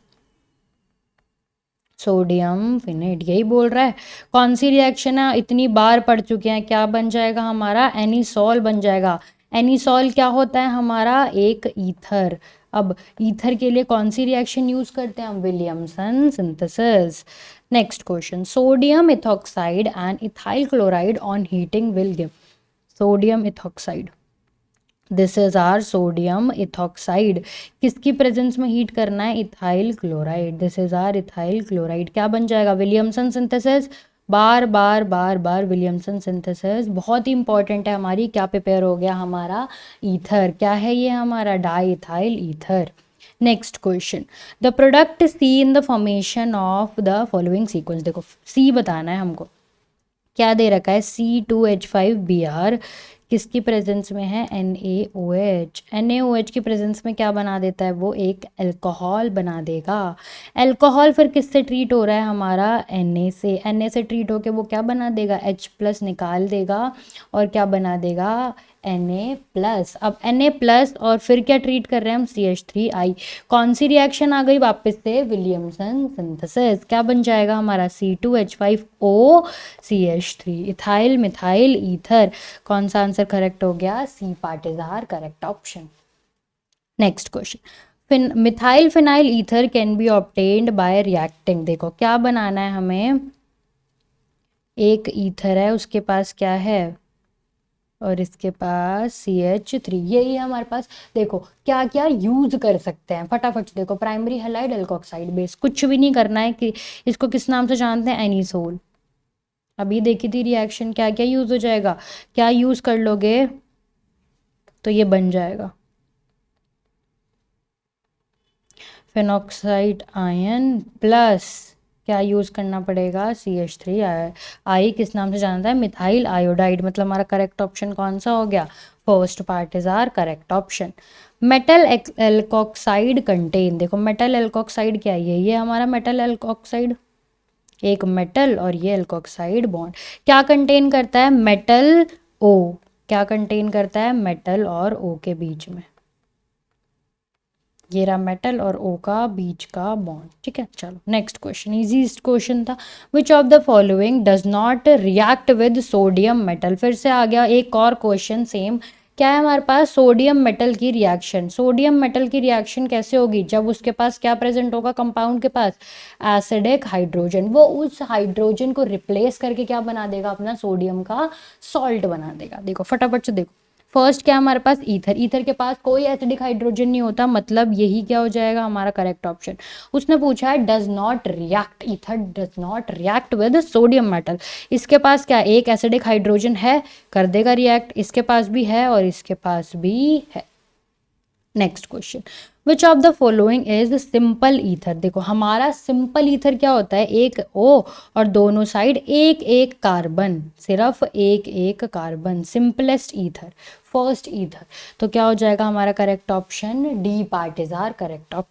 सोडियम फिनेट, यही बोल रहा है। कौन सी रिएक्शन है, इतनी बार पढ़ चुके हैं, क्या बन जाएगा हमारा, एनिसोल बन जाएगा। एनिसोल क्या होता है हमारा, एक ईथर। अब ईथर के लिए कौन सी रिएक्शन यूज करते हैं हम, Williamson synthesis. Next question, sodium ethoxide and ethyl chloride on heating will give. Sodium ethoxide, this is our sodium ethoxide, किसकी प्रेजेंस में हीट करना है, ethyl chloride, this is our ethyl chloride. क्या बन जाएगा, विलियमसन सिंथेसिस, बार बार बार बार विलियमसन सिंथेसिस बहुत ही इंपॉर्टेंट है हमारी। क्या प्रिपेयर हो गया हमारा, ईथर। क्या है ये हमारा, diethyl ether. Next question, the product C in the formation of the following sequence. देखो सी बताना है हमको, क्या दे रखा है, C2H5Br किसकी प्रेजेंस में है, NaOH। NaOH की प्रेजेंस में क्या बना देता है, वो एक अल्कोहल बना देगा। अल्कोहल फिर किससे ट्रीट हो रहा है, हमारा Na से। Na से ट्रीट होके वो क्या बना देगा, H+ निकाल देगा और क्या बना देगा, Na+। अब Na+ और फिर क्या ट्रीट कर रहे हैं हम, CH3I। कौन सी रिएक्शन आ गई वापस से, विलियमसन सिंथेसिस। क्या बन जाएगा हमारा, C2H5O CH3, ethyl methyl ether. कौन सा आंसर करेक्ट हो गया, C part is our correct option. Next question, methyl phenyl ether can be obtained by reacting. देखो क्या बनाना है हमें, एक ईथर है उसके पास क्या है, और इसके पास CH3, यही है हमारे पास। देखो क्या क्या यूज कर सकते हैं फटाफट से देखो, प्राइमरी हैलाइड एल्कोक्साइड बेस, कुछ भी नहीं करना है कि इसको किस नाम से जानते हैं, एनिसोल। अभी देखी थी रिएक्शन, क्या क्या यूज हो जाएगा, क्या यूज कर लोगे तो ये बन जाएगा, फेनॉक्साइड आयन प्लस क्या यूज करना पड़ेगा, CH3 आई किस नाम से जानता है, मिथाइल आयोडाइड। मतलब हमारा करेक्ट ऑप्शन कौन सा हो गया, first part is our correct option. Metal alkoxide contain, देखो मेटल एल्कोक्साइड क्या है, ये हमारा मेटल एल्कोक्साइड, एक मेटल और ये एल्कोक्साइड बॉन्ड क्या कंटेन करता है, मेटल ओ। क्या कंटेन करता है, मेटल और ओ के बीच में, ये रहा मेटल और ओ का बीच का बॉन्ड। ठीक है, चलो नेक्स्ट क्वेश्चन, इजी क्वेश्चन था। विच of the following does not react with sodium metal. फिर से आ गया एक और क्वेश्चन सेम, क्या है हमारे पास, सोडियम मेटल की रिएक्शन। सोडियम मेटल की रिएक्शन कैसे होगी, जब उसके पास क्या प्रेजेंट होगा, कंपाउंड के पास एसिडिक हाइड्रोजन, वो उस हाइड्रोजन को रिप्लेस करके क्या बना देगा, अपना सोडियम का सॉल्ट बना देगा। देखो फटाफट से देखो, फर्स्ट क्या हमारे पास, ईथर। ईथर के पास कोई एसिडिक हाइड्रोजन नहीं होता, मतलब यही क्या हो जाएगा हमारा करेक्ट ऑप्शन। उसने पूछा है does not react, ether does not react with sodium metal. इसके पास क्या, एक एसिडिक हाइड्रोजन है, कर देगा रिएक्ट, इसके पास भी है और इसके पास भी है। Next question, which of the following is simple ether. देखो हमारा सिंपल ईथर क्या होता है, एक O और दोनों साइड एक एक कार्बन, सिर्फ एक एक carbon, simplest ether, first ether. तो क्या हो जाएगा हमारा correct option, D part is our correct option.